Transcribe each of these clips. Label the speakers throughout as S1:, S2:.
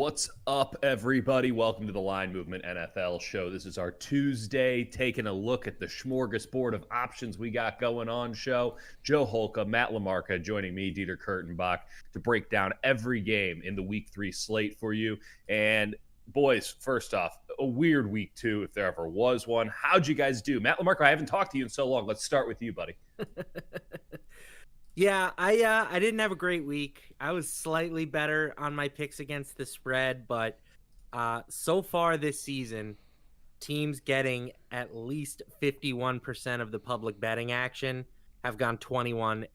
S1: What's up, everybody? Welcome to the Line Movement NFL show. This is our Tuesday, taking a look at the smorgasbord of options we got going on show. Joe Holka, Matt LaMarca joining me, Dieter Kurtenbach, to break down every game in the Week 3 slate for you. And boys, first off, a weird Week 2, if there ever was one. How'd you guys do? Matt LaMarca, I haven't talked to you in so long. Let's start with you, buddy.
S2: Yeah, I didn't have a great week. I was slightly better on my picks against the spread, but so far this season, teams getting at least 51% of the public betting action have gone 21-11.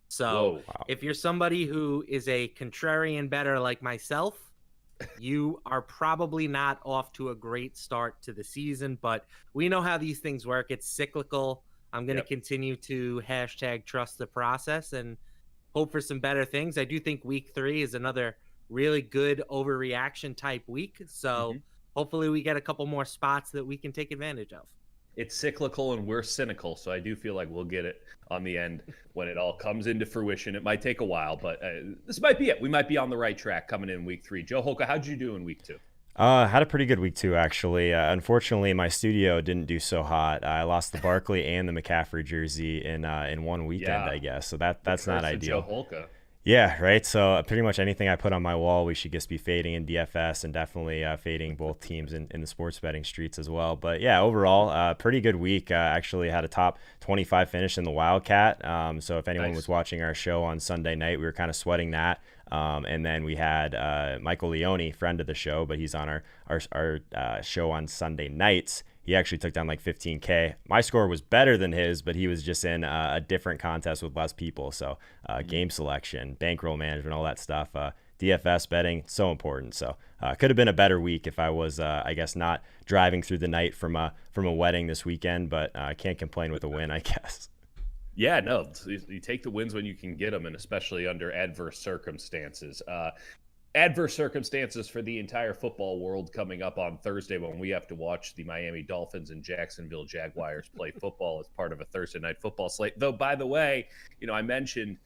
S2: So if you're somebody who is a contrarian bettor like myself, you are probably not off to a great start to the season, but we know how these things work. It's cyclical. I'm going to continue to hashtag trust the process and hope for some better things. I do think week 3 is another really good overreaction type week. So hopefully we get a couple more spots that we can take advantage of.
S1: It's cyclical and we're cynical, so I do feel like we'll get it on the end when it all comes into fruition. It might take a while, but this might be it. We might be on the right track coming in week 3. Joe Holka, how'd you do in week 2?
S3: Had a pretty good week too, actually. Unfortunately, my studio didn't do so hot. I lost the Barkley and the McCaffrey jersey in one weekend, I guess. So that's not ideal.
S1: Joe Holka.
S3: Yeah, right. So pretty much anything I put on my wall, we should just be fading in DFS and definitely fading both teams in the sports betting streets as well. But yeah, overall, pretty good week. Actually had a top 25 finish in the Wildcat. So if anyone was watching our show on Sunday night, we were kind of sweating that. And then we had Michael Leone, friend of the show, but he's on our show on Sunday nights. He actually took down like 15K. My score was better than his, but he was just in a different contest with less people. So game selection, bankroll management, all that stuff. DFS betting, so important. So could have been a better week if I was, I guess, not driving through the night from a wedding this weekend, but I can't complain with a win, I guess.
S1: Yeah, no, you take the wins when you can get them, and especially under adverse circumstances. Adverse circumstances for the entire football world coming up on Thursday when we have to watch the Miami Dolphins and Jacksonville Jaguars play football as part of a Thursday night football slate. Though, by the way, I mentioned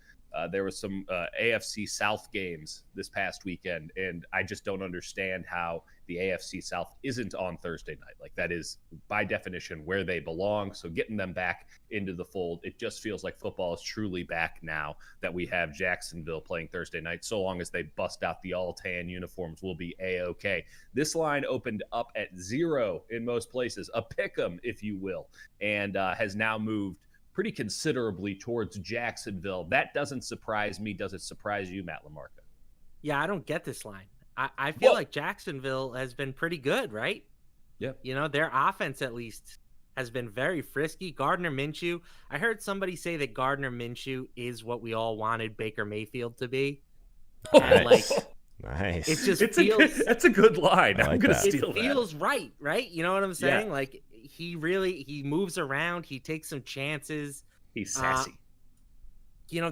S1: there was some AFC South games this past weekend, and I just don't understand how the AFC South isn't on Thursday night. Like, that is, by definition, where they belong. So getting them back into the fold, it just feels like football is truly back now that we have Jacksonville playing Thursday night. So long as they bust out the all-tan uniforms, we'll be A-OK. This line opened up at 0 in most places, a pick'em, if you will, and has now moved pretty considerably towards Jacksonville. That doesn't surprise me. Does it surprise you, Matt LaMarca?
S2: Yeah, I don't get this line. I feel like Jacksonville has been pretty good, right?
S1: Yeah.
S2: Their offense at least has been very frisky. Gardner Minshew. I heard somebody say that Gardner Minshew is what we all wanted Baker Mayfield to be. And
S3: nice.
S2: It just feels...
S1: That's a good line. I'm going to steal that.
S2: It feels right? You know what I'm saying? Yeah. Like, he moves around. He takes some chances.
S1: He's sassy.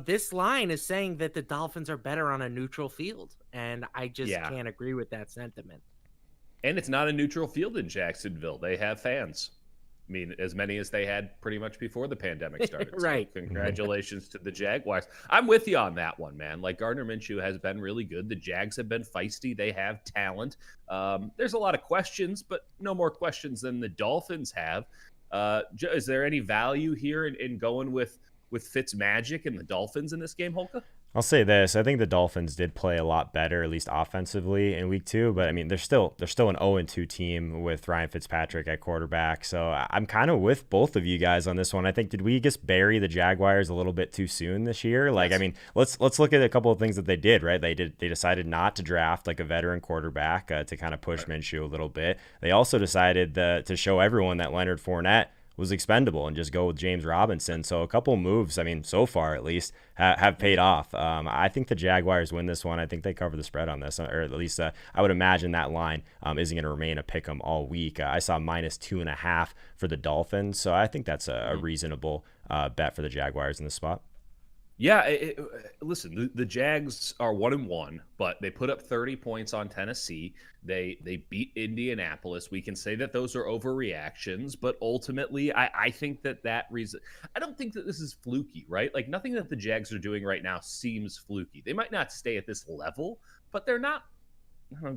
S2: This line is saying that the Dolphins are better on a neutral field, and I just can't agree with that sentiment.
S1: And it's not a neutral field in Jacksonville. They have fans. I mean, as many as they had pretty much before the pandemic started.
S2: Right.
S1: So congratulations to the Jaguars. I'm with you on that one, man. Like, Gardner Minshew has been really good. The Jags have been feisty. They have talent. There's a lot of questions, but no more questions than the Dolphins have. Is there any value here in going with Fitzmagic and the Dolphins in this game, Holka?
S3: I'll say this. I think the Dolphins did play a lot better, at least offensively, in week 2. But, I mean, they're still an 0-2 team with Ryan Fitzpatrick at quarterback. So I'm kind of with both of you guys on this one. I think, did we just bury the Jaguars a little bit too soon this year? Like, yes. I mean, let's look at a couple of things that they did, right? They decided not to draft like a veteran quarterback to kind of push Minshew a little bit. They also decided to show everyone that Leonard Fournette was expendable and just go with James Robinson. So a couple moves, I mean, so far at least, have paid off. I think the Jaguars win this one. I think they cover the spread on this, or at least I would imagine that line isn't going to remain a pick 'em all week. I saw -2.5 for the Dolphins, so I think that's a reasonable bet for the Jaguars in this spot.
S1: Yeah, listen, the Jags are 1-1, but they put up 30 points on Tennessee. They beat Indianapolis. We can say that those are overreactions, but ultimately, I think that reason. I don't think that this is fluky, right? Like, nothing that the Jags are doing right now seems fluky. They might not stay at this level, but they're not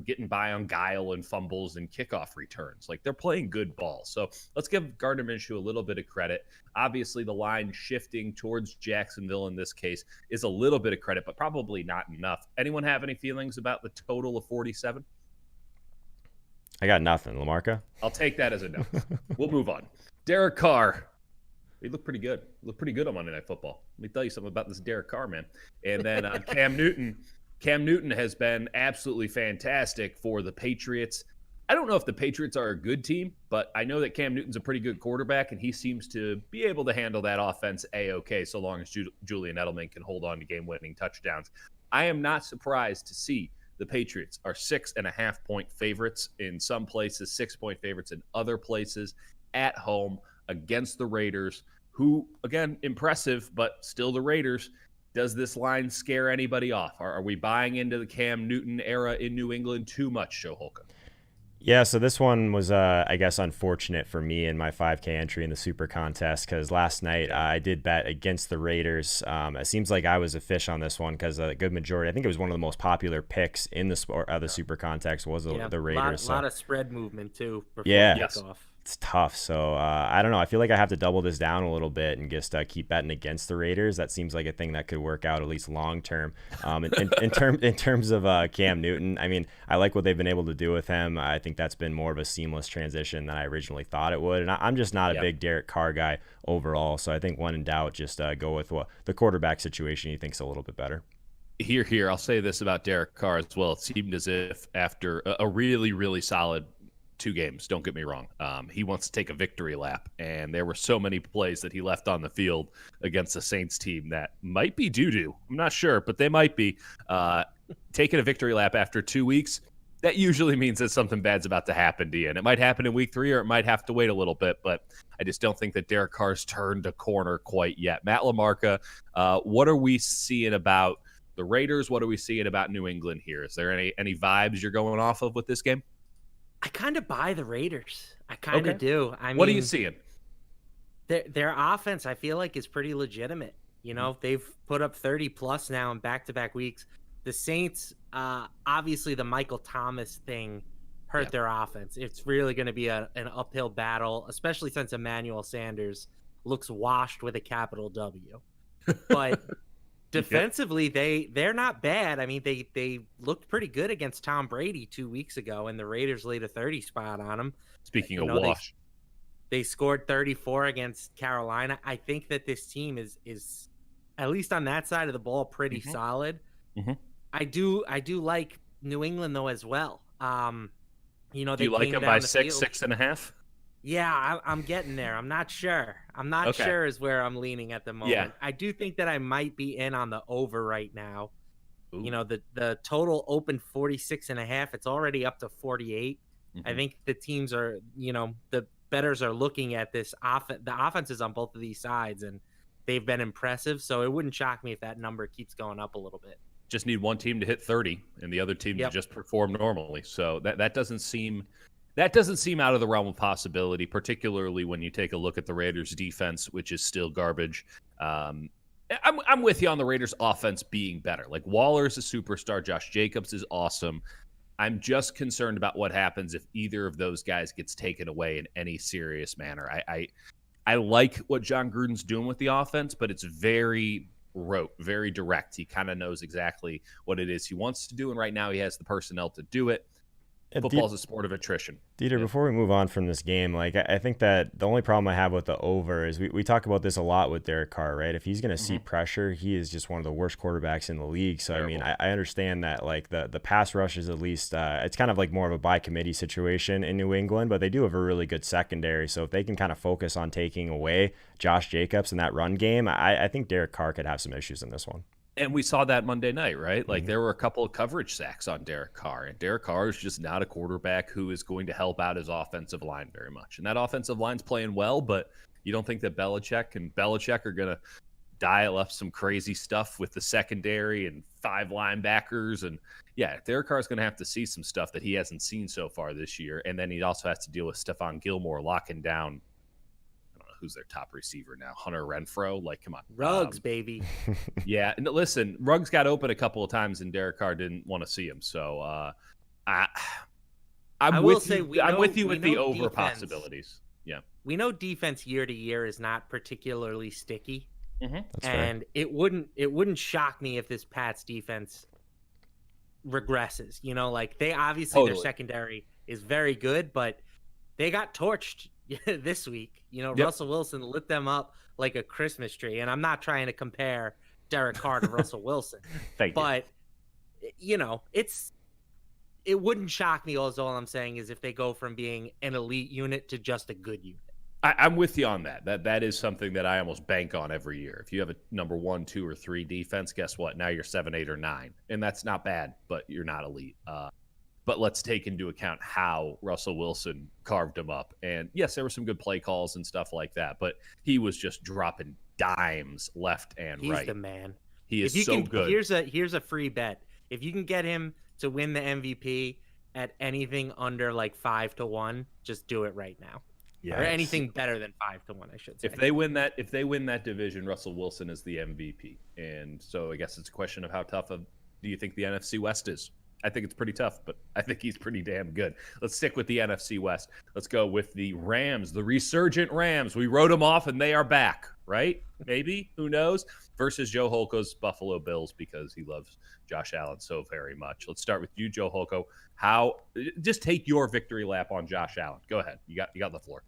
S1: getting by on guile and fumbles and kickoff returns. Like, they're playing good ball. So let's give Gardner Minshew a little bit of credit. Obviously, the line shifting towards Jacksonville in this case is a little bit of credit, but probably not enough. Anyone have any feelings about the total of 47?
S3: I got nothing. LaMarca?
S1: I'll take that as a no. We'll move on. Derek Carr. He looked pretty good. Looked pretty good on Monday Night Football. Let me tell you something about this Derek Carr, man. And then Cam Newton. Cam Newton has been absolutely fantastic for the Patriots. I don't know if the Patriots are a good team, but I know that Cam Newton's a pretty good quarterback, and he seems to be able to handle that offense A-okay so long as Julian Edelman can hold on to game-winning touchdowns. I am not surprised to see the Patriots are 6.5-point favorites in some places, 6-point favorites in other places, at home against the Raiders, who, again, impressive, but still the Raiders. Does this line scare anybody off? Are we buying into the Cam Newton era in New England too much, Joe Holka?
S3: Yeah, so this one was, I guess, unfortunate for me in my 5K entry in the Super Contest because last night I did bet against the Raiders. It seems like I was a fish on this one because a good majority, I think it was one of the most popular picks in the Super Contest was the Raiders.
S2: A lot of spread movement, too, before kickoff.
S3: It's tough. So I don't know. I feel like I have to double this down a little bit and just keep betting against the Raiders. That seems like a thing that could work out at least long term. In terms of Cam Newton, I mean, I like what they've been able to do with him. I think that's been more of a seamless transition than I originally thought it would. And I'm just not a big Derek Carr guy overall. So I think when in doubt, just go with the quarterback situation you think's a little bit better.
S1: Here. I'll say this about Derek Carr as well. It seemed as if after a really, really solid 2 games, don't get me wrong, he wants to take a victory lap, and there were so many plays that he left on the field against the Saints team that might be doo-doo. I'm not sure, but they might be. Taking a victory lap after 2 weeks, that usually means that something bad's about to happen to you, and it might happen in week 3 or it might have to wait a little bit, but I just don't think that Derek Carr's turned a corner quite yet. Matt LaMarca, what are we seeing about the Raiders? What are we seeing about New England here? Is there any vibes you're going off of with this game?
S2: I kind of buy the Raiders. I kind of do. I mean,
S1: what are you seeing?
S2: Their offense, I feel like, is pretty legitimate. You know, they've put up 30 plus now in back-to-back weeks. The Saints, obviously, the Michael Thomas thing hurt their offense. It's really going to be an uphill battle, especially since Emmanuel Sanders looks washed with a capital W. But defensively, they're not bad. I mean, they looked pretty good against Tom Brady 2 weeks ago, and the Raiders laid a 30 spot on them.
S1: Speaking of wash,
S2: they scored 34 against Carolina. I think that this team is at least on that side of the ball pretty solid. I do like New England though as well. You know,
S1: do you like them by 6.5?
S2: Yeah, I'm getting there. I'm not sure. I'm not sure is where I'm leaning at the moment.
S1: Yeah.
S2: I do think that I might be in on the over right now. Ooh. You know, the total opened 46.5. It's already up to 48. I think the teams are, you know, the bettors are looking at this the offenses on both of these sides, and they've been impressive. So it wouldn't shock me if that number keeps going up a little bit.
S1: Just need one team to hit 30 and the other team to just perform normally. So that doesn't seem out of the realm of possibility, particularly when you take a look at the Raiders' defense, which is still garbage. I'm with you on the Raiders' offense being better. Like, Waller's a superstar. Josh Jacobs is awesome. I'm just concerned about what happens if either of those guys gets taken away in any serious manner. I like what John Gruden's doing with the offense, but it's very rote, very direct. He kind of knows exactly what it is he wants to do, and right now he has the personnel to do it. Football's a sport of attrition.
S3: Dieter, before we move on from this game, like, I think that the only problem I have with the over is we talk about this a lot with Derek Carr, right? If he's going to see pressure, he is just one of the worst quarterbacks in the league. So, terrible. I mean, I understand that, like, the pass rush is at least it's kind of like more of a by committee situation in New England, but they do have a really good secondary. So if they can kind of focus on taking away Josh Jacobs in that run game, I think Derek Carr could have some issues in this one.
S1: And we saw that Monday night, right? Like, there were a couple of coverage sacks on Derek Carr. And Derek Carr is just not a quarterback who is going to help out his offensive line very much. And that offensive line's playing well, but you don't think that Belichick are going to dial up some crazy stuff with the secondary and 5 linebackers. And, Derek Carr is going to have to see some stuff that he hasn't seen so far this year. And then he also has to deal with Stephon Gilmore locking down, who's their top receiver now? Hunter Renfrow? Like, come on.
S2: Ruggs, baby.
S1: Yeah. And listen, Ruggs got open a couple of times and Derek Carr didn't want to see him. So I,
S2: I
S1: I'm
S2: will
S1: with
S2: say
S1: you. I'm with you
S2: we
S1: with the
S2: know
S1: over
S2: defense.
S1: possibilities. Yeah.
S2: We know defense year to year is not particularly sticky,
S3: That's fair.
S2: and it wouldn't shock me if this Pats defense regresses. Like they obviously their
S1: Totally.
S2: secondary is very good, but they got torched this week.
S1: Yep.
S2: Russell Wilson lit them up like a Christmas tree, and I'm not trying to compare Derek Carr to Russell Wilson,
S1: Thank you.
S2: but it wouldn't shock me. All I'm saying is if they go from being an elite unit to just a good unit.
S1: I'm with you on that. That is something that I almost bank on every year. If you have a number 1, 2, or 3 defense, guess what? Now you're 7, 8, or 9, and that's not bad, but you're not elite. But let's take into account how Russell Wilson carved him up. And yes, there were some good play calls and stuff like that, but he was just dropping dimes left and right.
S2: He's the man.
S1: He is so good.
S2: Here's a free bet. If you can get him to win the MVP at anything under like 5-1, just do it right now.
S1: Yeah,
S2: or anything better than 5-1, I should say.
S1: If they win that division, Russell Wilson is the MVP. And so I guess it's a question of how tough do you think the NFC West is? I think it's pretty tough, but I think he's pretty damn good. Let's stick with the NFC West. Let's go with the Rams, the resurgent Rams. We wrote them off, and they are back, right? Maybe. Who knows? Versus Joe Holka's Buffalo Bills because he loves Josh Allen so very much. Let's start with you, Joe Holka. Just take your victory lap on Josh Allen. Go ahead. You got the floor.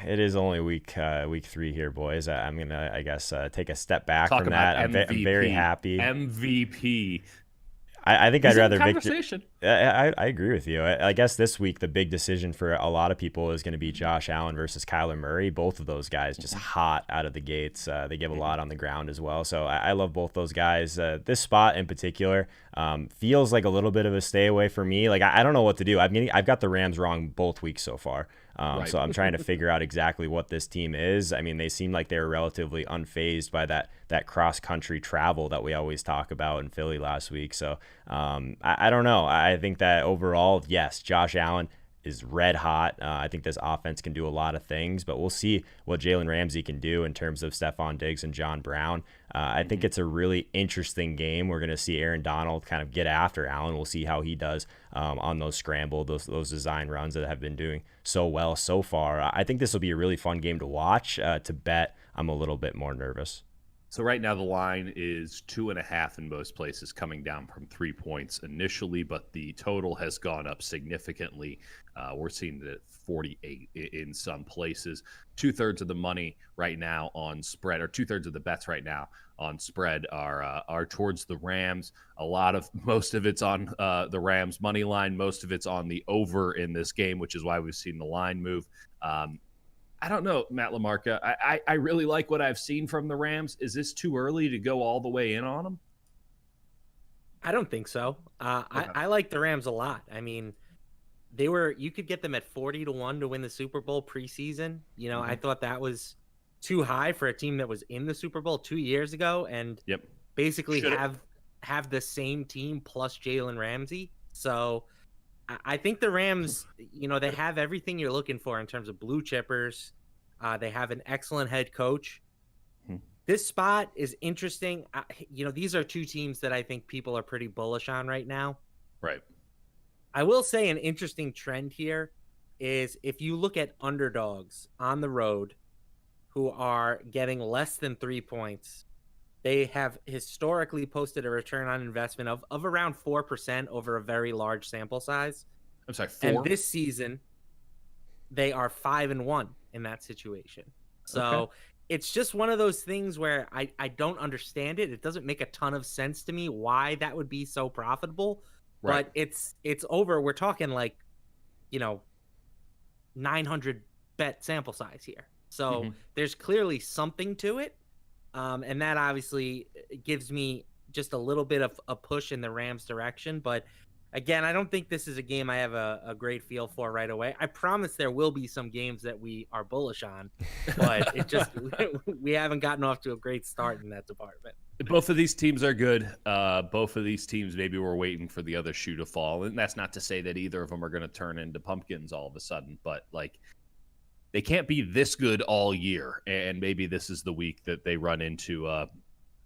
S3: It is only week 3 here, boys. I'm going to, I guess, take a step back
S1: Talk
S3: from that.
S1: about MVP.
S3: I'm very happy.
S1: MVP.
S3: I think I'd rather
S1: conversation.
S3: I agree with you. I guess this week the big decision for a lot of people is going to be Josh Allen versus Kyler Murray. Both of those guys just hot out of the gates. They give a lot on the ground as well. So I love both those guys. This spot in particular feels like a little bit of a stay away for me. Like I don't know what to do. I've got the Rams wrong both weeks so far. Right. So I'm trying to figure out exactly what this team is. I mean, they seem like they were relatively unfazed by that cross-country travel that we always talk about in Philly last week. So I don't know. I think that overall, yes, Josh Allen is red hot. I think this offense can do a lot of things, but we'll see what Jalen Ramsey can do in terms of Stephon Diggs and John Brown. I think it's a really interesting game. We're going to see Aaron Donald kind of get after Allen. We'll see how he does on those scramble, those design runs that have been doing so well so far. I think this will be a really fun game to watch. To bet, I'm a little bit more nervous.
S1: So right now the line is 2.5 in most places, coming down from 3 points initially, but the total has gone up significantly. We're seeing it at 48 in some places. 2/3 of the money right now on spread, or 2/3 of the bets right now on spread are towards the Rams. Most of it's on the Rams money line. Most of it's on the over in this game, which is why we've seen the line move. I don't know, Matt LaMarca. I really like what I've seen from the Rams. Is this too early to go all the way in on them?
S2: I don't think so.
S1: Okay.
S2: I like the Rams a lot. I mean, you could get them at 40-1 to win the Super Bowl preseason. I thought that was too high for a team that was in the Super Bowl 2 years ago and basically have the same team plus Jalen Ramsey. So I think the Rams, they have everything you're looking for in terms of blue chippers. They have an excellent head coach. This spot is interesting. These are two teams that I think people are pretty bullish on right now.
S1: Right.
S2: I will say an interesting trend here is if you look at underdogs on the road who are getting less than 3 points, they have historically posted a return on investment of around 4% over a very large sample size.
S1: I'm sorry, 4?
S2: And this season, they are 5-1 in that situation. So it's just one of those things where I don't understand it. It doesn't make a ton of sense to me why that would be so profitable. Right. But it's over. We're talking like, 900 bet sample size here. So there's clearly something to it. And that obviously gives me just a little bit of a push in the Rams direction. But again, I don't think this is a game I have a great feel for right away. I promise there will be some games that we are bullish on, but we haven't gotten off to a great start in that department.
S1: Both of these teams are good. Both of these teams, maybe we're waiting for the other shoe to fall. And that's not to say that either of them are going to turn into pumpkins all of a sudden, but they can't be this good all year. And maybe this is the week that they run into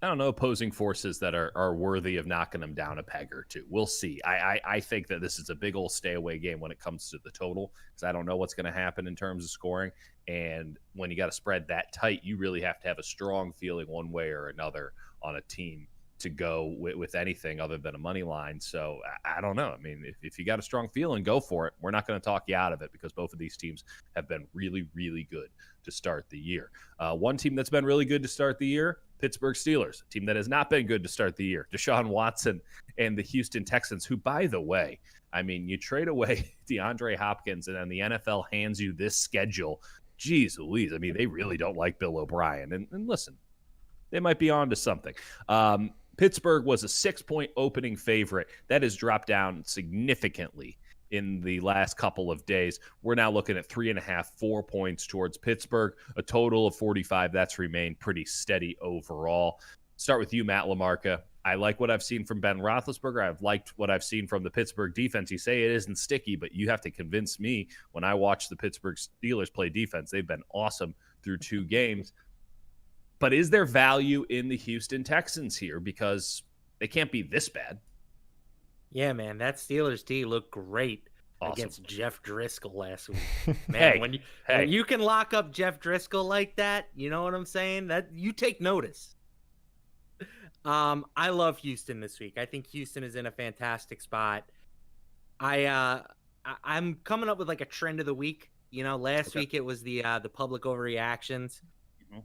S1: I don't know, opposing forces that are worthy of knocking them down a peg or two. We'll see. I think that this is a big old stay away game when it comes to the total, because I don't know what's going to happen in terms of scoring. And when you got a spread that tight, you really have to have a strong feeling one way or another on a team to go with anything other than a money line. So I don't know. I mean, if you got a strong feeling, go for it. We're not going to talk you out of it because both of these teams have been really, really good to start the year. One team that's been really good to start the year, Pittsburgh Steelers, a team that has not been good to start the year. Deshaun Watson and the Houston Texans, who, by the way, I mean, you trade away DeAndre Hopkins and then the NFL hands you this schedule. Jeez Louise. I mean, they really don't like Bill O'Brien. And listen, they might be on to something. Pittsburgh was a 6-point opening favorite. That has dropped down significantly in the last couple of days. We're now looking at 3.5, 4 points towards Pittsburgh, a total of 45. That's remained pretty steady overall. Start with you, Matt LaMarca. I like what I've seen from Ben Roethlisberger. I've liked what I've seen from the Pittsburgh defense. You say it isn't sticky, but you have to convince me when I watch the Pittsburgh Steelers play defense. They've been awesome through 2 games. But is there value in the Houston Texans here? Because they can't be this bad.
S2: Yeah, man, that Steelers D looked great against Jeff Driscoll last week. Man, when you can lock up Jeff Driscoll like that, you know what I'm saying? That you take notice. I love Houston this week. I think Houston is in a fantastic spot. I'm coming up with like a trend of the week. You know, last week it was the public overreactions.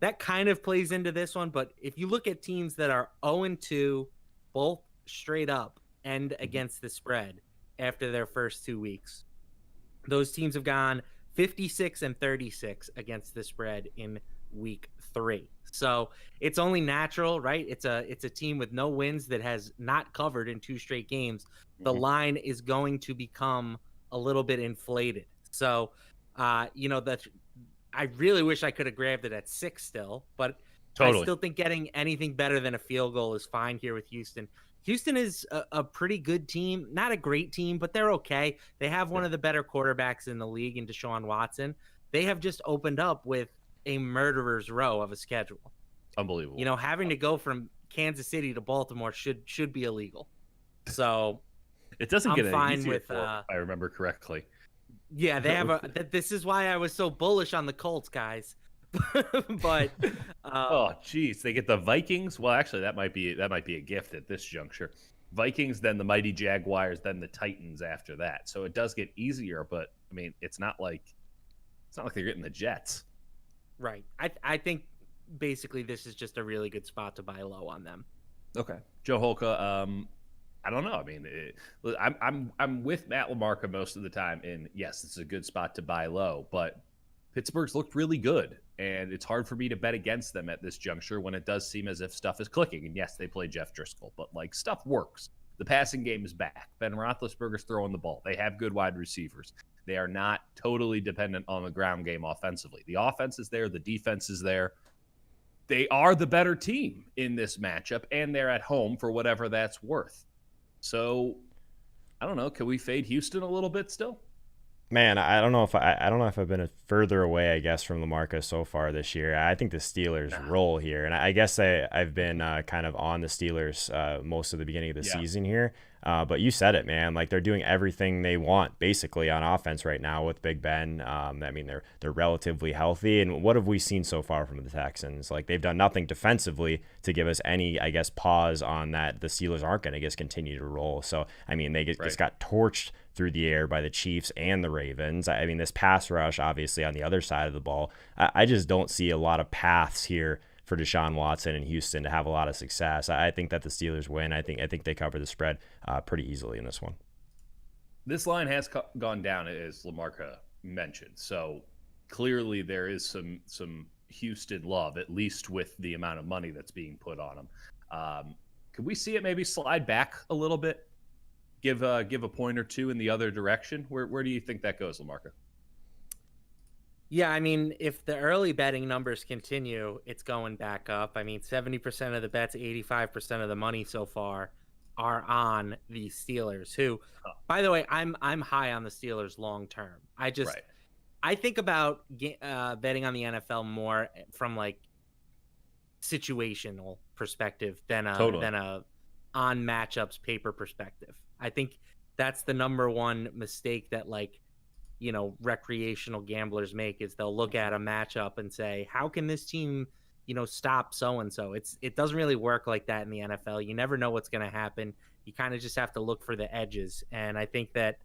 S2: That kind of plays into this one, but if you look at teams that are 0-2, both straight up and against the spread after their first 2 weeks, those teams have gone 56 and 36 against the spread in week 3. So it's only natural, right? It's a team with no wins that has not covered in 2 straight games. The line is going to become a little bit inflated. So, you know, I really wish I could have grabbed it at 6 still, but totally. I still think getting anything better than a field goal is fine here with Houston. Houston is a pretty good team, not a great team, but they're okay. They have one of the better quarterbacks in the league in Deshaun Watson. They have just opened up with a murderer's row of a schedule.
S1: Unbelievable.
S2: You know, having to go from Kansas City to Baltimore should be illegal. So
S1: it doesn't get any easier if I remember correctly.
S2: Yeah, they have this is why I was so bullish on the Colts, guys. But
S1: oh, geez, they get the Vikings. Well, actually, that might be a gift at this juncture. Vikings, then the mighty Jaguars, then the Titans after that. So it does get easier, but I mean, it's not like they're getting the Jets.
S2: Right. I think basically this is just a really good spot to buy low on them.
S1: Okay, Joe Holka. I don't know. I mean, I'm with Matt LaMarca most of the time, and yes, it's a good spot to buy low. But Pittsburgh's looked really good, and it's hard for me to bet against them at this juncture when it does seem as if stuff is clicking. And yes, they play Jeff Driscoll, but like stuff works. The passing game is back. Ben Roethlisberger's throwing the ball. They have good wide receivers. They are not totally dependent on the ground game offensively. The offense is there. The defense is there. They are the better team in this matchup, and they're at home for whatever that's worth. So, I don't know. Can we fade Houston a little bit still?
S3: Man, I don't know if I've been further away, I guess, from LaMarca so far this year. I think the Steelers roll here, and I guess I've been kind of on the Steelers most of the beginning of the season here. But you said it, man. Like, they're doing everything they want basically on offense right now with Big Ben. I mean, they're relatively healthy. And what have we seen so far from the Texans? Like, they've done nothing defensively to give us any, I guess, pause on that. The Steelers aren't going to just continue to roll. So, I mean, they just got torched through the air by the Chiefs and the Ravens. I mean, this pass rush, obviously, on the other side of the ball, I just don't see a lot of paths here for Deshaun Watson and Houston to have a lot of success. I think that the Steelers win. I think they cover the spread pretty easily in this one.
S1: This line has gone down, as LaMarca mentioned. So clearly there is some Houston love, at least with the amount of money that's being put on them. Could we see it maybe slide back a little bit? Give a point or two in the other direction? Where do you think that goes, LaMarca?
S2: Yeah, I mean, if the early betting numbers continue, it's going back up. I mean, 70% of the bets, 85% of the money so far are on the Steelers, who, by the way, I'm high on the Steelers long term. I think about betting on the NFL more from like situational perspective than
S1: Totally.
S2: a on matchups paper perspective. I think that's the number one mistake that recreational gamblers make is they'll look at a matchup and say, how can this team, stop so-and-so? It doesn't really work like that in the NFL. You never know what's going to happen. You kind of just have to look for the edges. And I think that,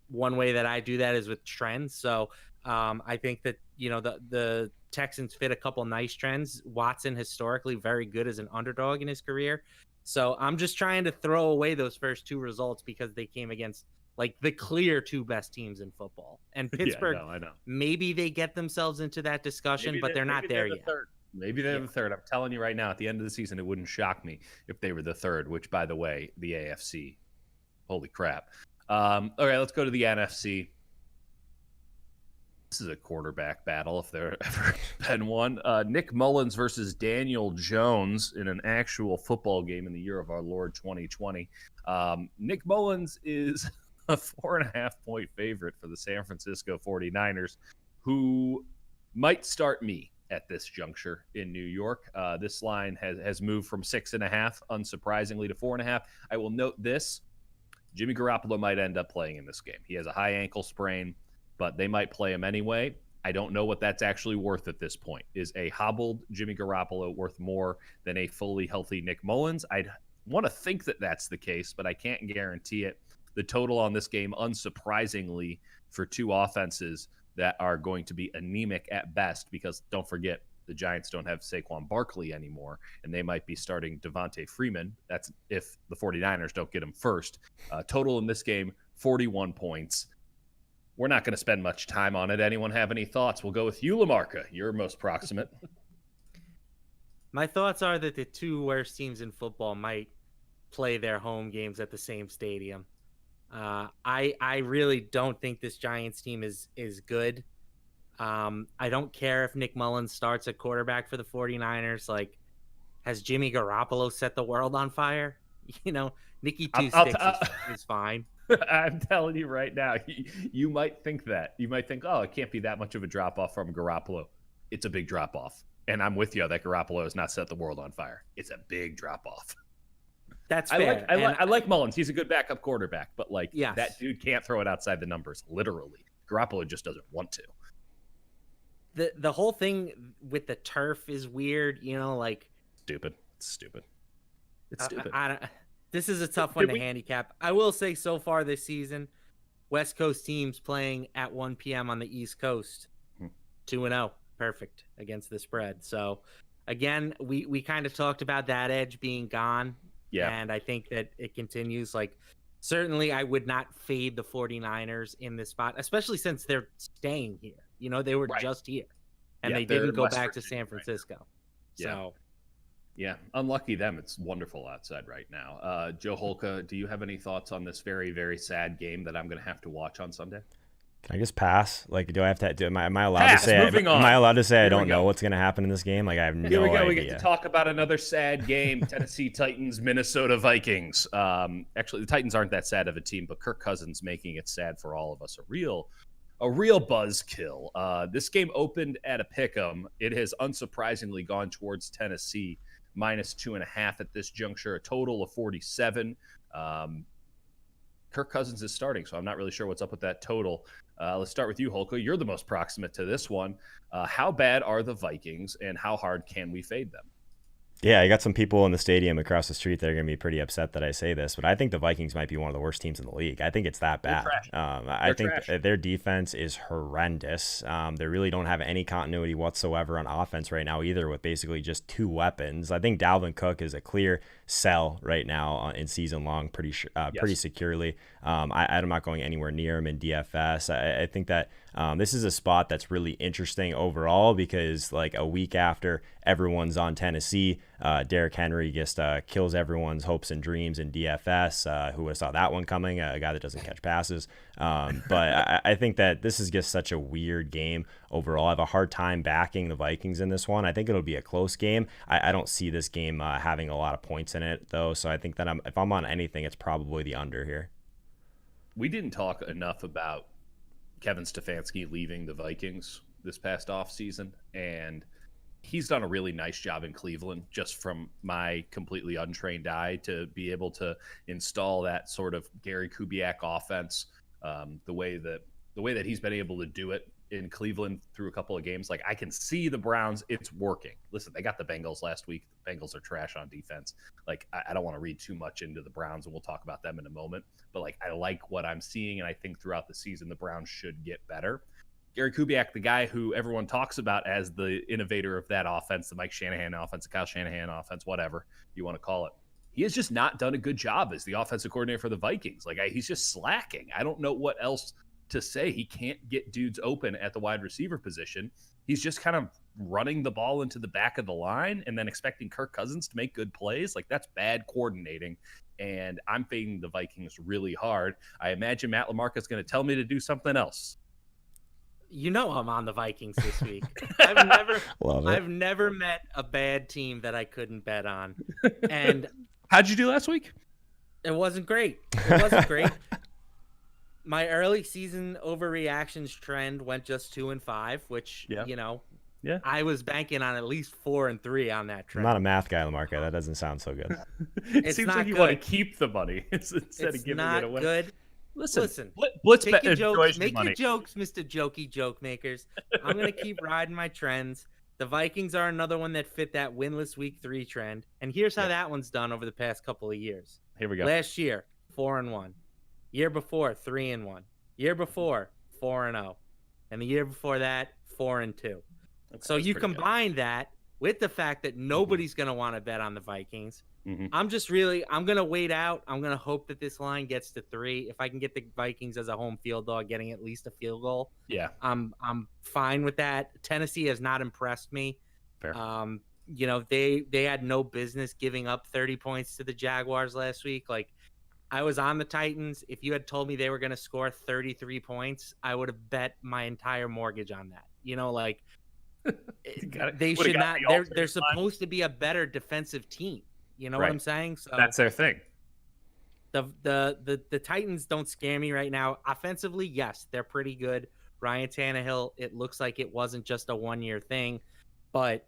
S2: one way that I do that is with trends. So I think that, the Texans fit a couple nice trends. Watson historically very good as an underdog in his career. So I'm just trying to throw away those first two results because they came against the clear two best teams in football. And Pittsburgh,
S1: I know.
S2: Maybe they get themselves into that discussion, but they're not there yet.
S1: Maybe they're the third. I'm telling you right now, at the end of the season, it wouldn't shock me if they were the third, which, by the way, the AFC, holy crap. All right, let's go to the NFC. This is a quarterback battle, if there ever been one. Nick Mullins versus Daniel Jones in an actual football game in the year of our Lord 2020. Nick Mullins is a 4.5-point favorite for the San Francisco 49ers, who might start me at this juncture in New York. This line has moved from 6.5, unsurprisingly, to 4.5. I will note this. Jimmy Garoppolo might end up playing in this game. He has a high ankle sprain, but they might play him anyway. I don't know what that's actually worth at this point. Is a hobbled Jimmy Garoppolo worth more than a fully healthy Nick Mullins? I'd want to think that that's the case, but I can't guarantee it. The total on this game, unsurprisingly, for two offenses that are going to be anemic at best, because don't forget, the Giants don't have Saquon Barkley anymore, and they might be starting Devontae Freeman. That's if the 49ers don't get him first. Total in this game, 41 points. We're not going to spend much time on it. Anyone have any thoughts? We'll go with you, LaMarca. You're most proximate.
S2: My thoughts are that the two worst teams in football might play their home games at the same stadium. I really don't think this Giants team is good. I don't care if Nick Mullins starts at quarterback for the 49ers. Has Jimmy Garoppolo set the world on fire? Nicky Two Sticks is fine.
S1: I'm telling you right now, you might think that. You might think, oh, it can't be that much of a drop-off from Garoppolo. It's a big drop-off. And I'm with you that Garoppolo has not set the world on fire. It's a big drop-off.
S2: That's fair.
S1: I like Mullins. He's a good backup quarterback. But,
S2: yes.
S1: That dude can't throw it outside the numbers, literally. Garoppolo just doesn't want to.
S2: The whole thing with the turf is weird,
S1: Stupid. It's stupid. It's stupid.
S2: This is a tough one to handicap. I will say so far this season, West Coast teams playing at 1 p.m. on the East Coast, 2-0, perfect against the spread. So, again, we kind of talked about that edge being gone, and I think that it continues. Certainly I would not fade the 49ers in this spot, especially since they're staying here. They were just here, and they didn't go back to San Francisco. Right. So.
S1: Yeah, unlucky them. It's wonderful outside right now. Joe Holka, do you have any thoughts on this very, very sad game that I'm going to have to watch on Sunday?
S3: Can I just pass? Do I have to? Am I allowed to say? Am I allowed to say I don't know what's going to happen in this game? I have no idea.
S1: Here we go. We get to talk about another sad game: Tennessee Titans, Minnesota Vikings. Actually, the Titans aren't that sad of a team, but Kirk Cousins making it sad for all of us. A real buzzkill. This game opened at a pick'em. It has unsurprisingly gone towards Tennessee. -2.5 at this juncture, a total of 47. Kirk Cousins is starting, so I'm not really sure what's up with that total. Let's start with you, Holka. You're the most proximate to this one. How bad are the Vikings, and how hard can we fade them?
S3: Yeah, I got some people in the stadium across the street that are going to be pretty upset that I say this, but I think the Vikings might be one of the worst teams in the league. I think it's that bad. I think their defense is horrendous. They really don't have any continuity whatsoever on offense right now either, with basically just two weapons. I think Dalvin Cook is a clear sell right now in season long pretty securely. I'm not going anywhere near him in DFS. I think that this is a spot that's really interesting overall because a week after everyone's on Tennessee, Derrick Henry just kills everyone's hopes and dreams in DFS. Who would have saw that one coming? A guy that doesn't catch passes. But I think that this is just such a weird game overall. I have a hard time backing the Vikings in this one. I think it'll be a close game. I don't see this game having a lot of points in it, though. So I think that if I'm on anything, it's probably the under here.
S1: We didn't talk enough about Kevin Stefanski leaving the Vikings this past offseason, and he's done a really nice job in Cleveland, just from my completely untrained eye, to be able to install that sort of Gary Kubiak offense, the way that he's been able to do it in Cleveland through a couple of games. Like, I can see the Browns, it's working. Listen, they got the Bengals last week. The Bengals are trash on defense. Like, I don't want to read too much into the Browns, and we'll talk about them in a moment. But, like, I like what I'm seeing, and I think throughout the season the Browns should get better. Gary Kubiak, the guy who everyone talks about as the innovator of that offense, the Mike Shanahan offense, the Kyle Shanahan offense, whatever you want to call it, he has just not done a good job as the offensive coordinator for the Vikings. Like, he's just slacking. I don't know what else to say. He can't get dudes open at the wide receiver position. He's just kind of running the ball into the back of the line and then expecting Kirk Cousins to make good plays. Like, that's bad coordinating. And I'm fading the Vikings really hard. I imagine Matt LaMarca is going to tell me to do something else.
S2: You know I'm on the Vikings this week. I've never met a bad team that I couldn't bet on. And
S1: how'd you do last week?
S2: It wasn't great. It wasn't great. My early season overreactions trend went just 2-5, which I was banking on at least 4-3 on that trend.
S3: I'm not a math guy, LaMarca. That doesn't sound so good.
S1: It seems like you want to keep the money instead of giving it away.
S2: Good.
S1: Listen, Blitz
S2: make your jokes, Mr. Jokey Joke Makers. I'm going to keep riding my trends. The Vikings are another one that fit that winless week 3 trend. And here's how that one's done over the past couple of years.
S1: Here we go.
S2: Last year, 4-1. Year before, 3-1. Year before, 4-0. And the year before that, 4-2. Okay, so you combine that with the fact that nobody's going to want to bet on the Vikings. Mm-hmm. I'm going to wait out. I'm going to hope that this line gets to 3. If I can get the Vikings as a home field dog getting at least a field goal, I'm fine with that. Tennessee has not impressed me.
S1: Fair.
S2: They had no business giving up 30 points to the Jaguars last week. Like, I was on the Titans. If you had told me they were going to score 33 points, I would have bet my entire mortgage on that. They should not. They're supposed to be a better defensive team. You know what I'm saying? So
S1: that's their thing.
S2: The Titans don't scare me right now. Offensively, yes, they're pretty good. Ryan Tannehill, it looks like it wasn't just a one-year thing. But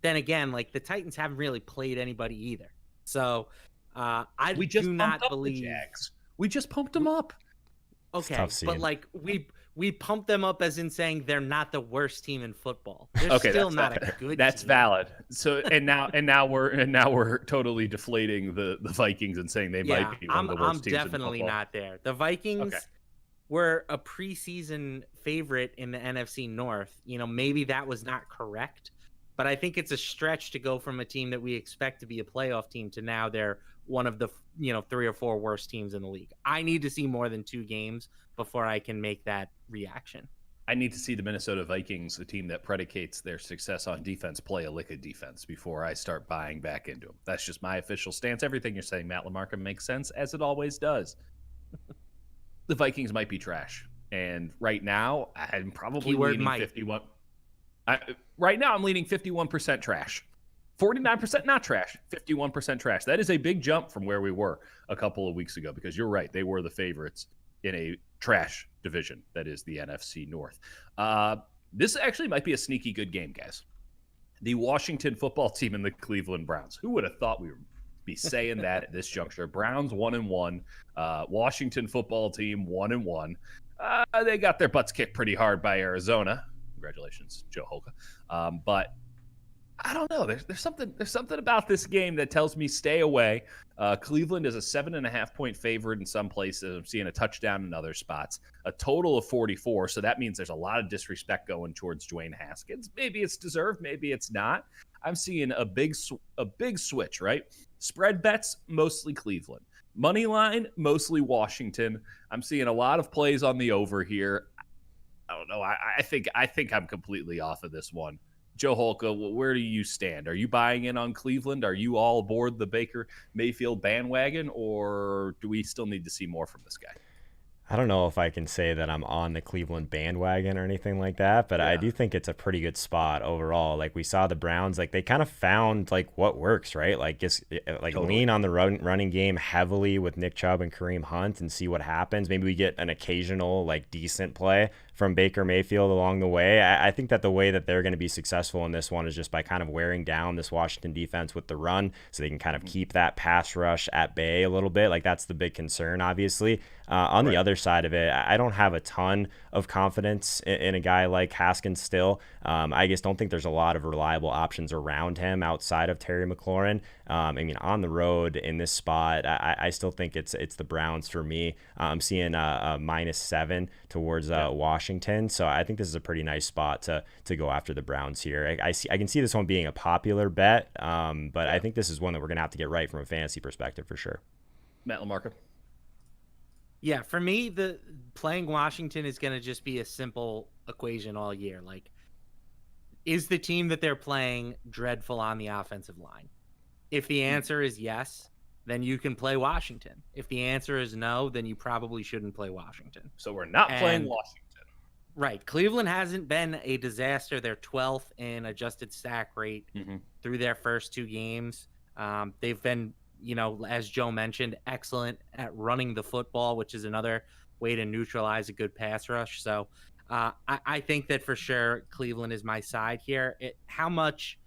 S2: then again, like, the Titans haven't really played anybody either. So we do not believe
S1: the Jags. We just pumped them up.
S2: Okay, but like we pumped them up as in saying they're not the worst team in football. They're still not a good
S1: That's
S2: team.
S1: Valid. So and now we're totally deflating the Vikings and saying they might be one of the worst teams in football.
S2: I'm definitely not there. The Vikings were a preseason favorite in the NFC North. Maybe that was not correct, but I think it's a stretch to go from a team that we expect to be a playoff team to now they're one of the 3 or 4 worst teams in the league. I need to see more than 2 games before I can make that reaction.
S1: I need to see the Minnesota Vikings, a team that predicates their success on defense, play a lick of defense before I start buying back into them. That's just my official stance. Everything you're saying, Matt LaMarca, makes sense, as it always does. The Vikings might be trash. And right now, I'm probably leaning 51. Right now, I'm leaning 51% trash. 49% not trash, 51% trash. That is a big jump from where we were a couple of weeks ago, because you're right. They were the favorites in a trash division that is the NFC North. This actually might be a sneaky good game, guys. The Washington football team and the Cleveland Browns. Who would have thought we would be saying that at this juncture? Browns 1-1. Washington football team 1-1. They got their butts kicked pretty hard by Arizona. Congratulations, Joe Holka. But I don't know. There's something about this game that tells me stay away. Cleveland is a 7.5-point favorite in some places. I'm seeing a touchdown in other spots. A total of 44. So that means there's a lot of disrespect going towards Dwayne Haskins. Maybe it's deserved. Maybe it's not. I'm seeing a big switch, right? Spread bets, mostly Cleveland. Money line, mostly Washington. I'm seeing a lot of plays on the over here. I don't know. I think I'm completely off of this one. Joe Holka, where do you stand? Are you buying in on Cleveland? Are you all aboard the Baker Mayfield bandwagon, or do we still need to see more from this guy?
S3: I don't know if I can say that I'm on the Cleveland bandwagon or anything like that, but I do think it's a pretty good spot overall. Like, we saw the Browns, like, they kind of found like what works, right? Like, just lean on the running game heavily with Nick Chubb and Kareem Hunt and see what happens. Maybe we get an occasional like decent play from Baker Mayfield along the way. I think that the way that they're going to be successful in this one is just by kind of wearing down this Washington defense with the run, so they can kind of keep that pass rush at bay a little bit. Like, that's the big concern, obviously. On the other side of it, I don't have a ton of confidence in a guy like Haskins still. I just don't think there's a lot of reliable options around him outside of Terry McLaurin. I mean, on the road in this spot, I still think it's the Browns for me. I'm seeing a -7 towards Washington, so I think this is a pretty nice spot to go after the Browns here. I can see this one being a popular bet, but I think this is one that we're going to have to get right from a fantasy perspective for sure.
S1: Matt LaMarca.
S2: Yeah, for me, the playing Washington is going to just be a simple equation all year. Like, is the team that they're playing dreadful on the offensive line? If the answer is yes, then you can play Washington. If the answer is no, then you probably shouldn't play Washington.
S1: So we're not playing Washington.
S2: Right. Cleveland hasn't been a disaster. They're 12th in adjusted sack rate through their first 2 games. They've been, as Joe mentioned, excellent at running the football, which is another way to neutralize a good pass rush. So I think that for sure Cleveland is my side here. How much,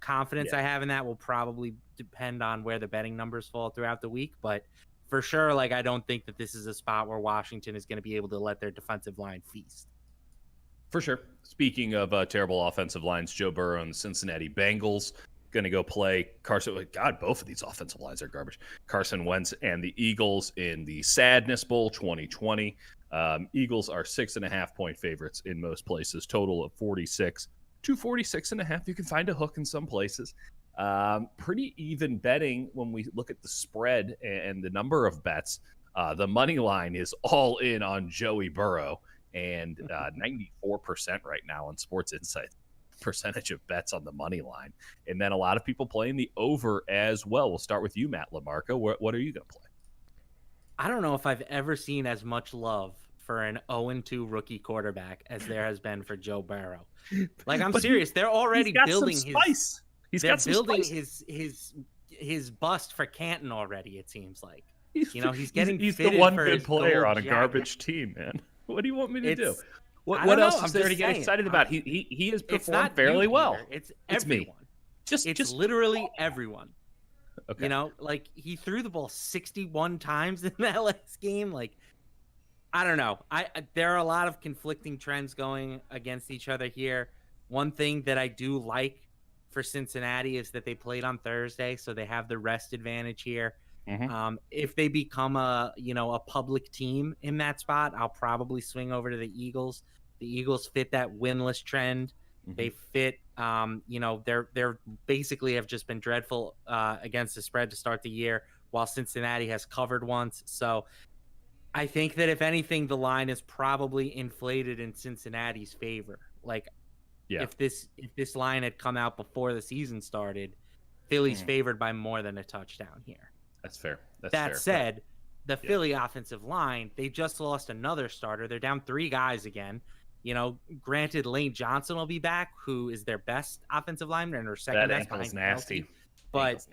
S2: confidence I have in that will probably depend on where the betting numbers fall throughout the week. But for sure, I don't think that this is a spot where Washington is going to be able to let their defensive line feast.
S1: For sure. Speaking of terrible offensive lines, Joe Burrow and the Cincinnati Bengals going to go play Carson. God, both of these offensive lines are garbage. Carson Wentz and the Eagles in the Sadness Bowl 2020. Eagles are 6.5-point favorites in most places. Total of 46 to 46.5. You can find a hook in some places. Pretty even betting when we look at the spread and the number of bets. The money line is all in on Joey Burrow, and 94% right now on Sports Insight percentage of bets on the money line. And then a lot of people playing the over as well. We'll start with you, Matt LaMarca. What are you going to play?
S2: I don't know if I've ever seen as much love for an 0-2 rookie quarterback as there has been for Joe Burrow. I'm serious. They're already building
S1: spice. He's
S2: his bust for Canton already, it seems like. He's
S1: the one good player on a garbage team, man. What do you want me to do? What else is there to get excited about? He has performed fairly well.
S2: It's everyone. It's literally everyone. Okay. He threw the ball 61 times in that last game. I don't know. There are a lot of conflicting trends going against each other here. One thing that I do like for Cincinnati is that they played on Thursday, so they have the rest advantage here. If they become a public team in that spot, I'll probably swing over to the Eagles. The Eagles fit that winless trend. They fit, they're basically have just been dreadful against the spread to start the year, while Cincinnati has covered once. So I think that if anything, the line is probably inflated in Cincinnati's favor. If this line had come out before the season started, Philly's favored by more than a touchdown here.
S1: That's fair.
S2: That said, the Philly offensive line, they just lost another starter. They're down 3 guys again. Granted, Lane Johnson will be back, who is their best offensive lineman or second best.
S1: That ankle's nasty.
S2: But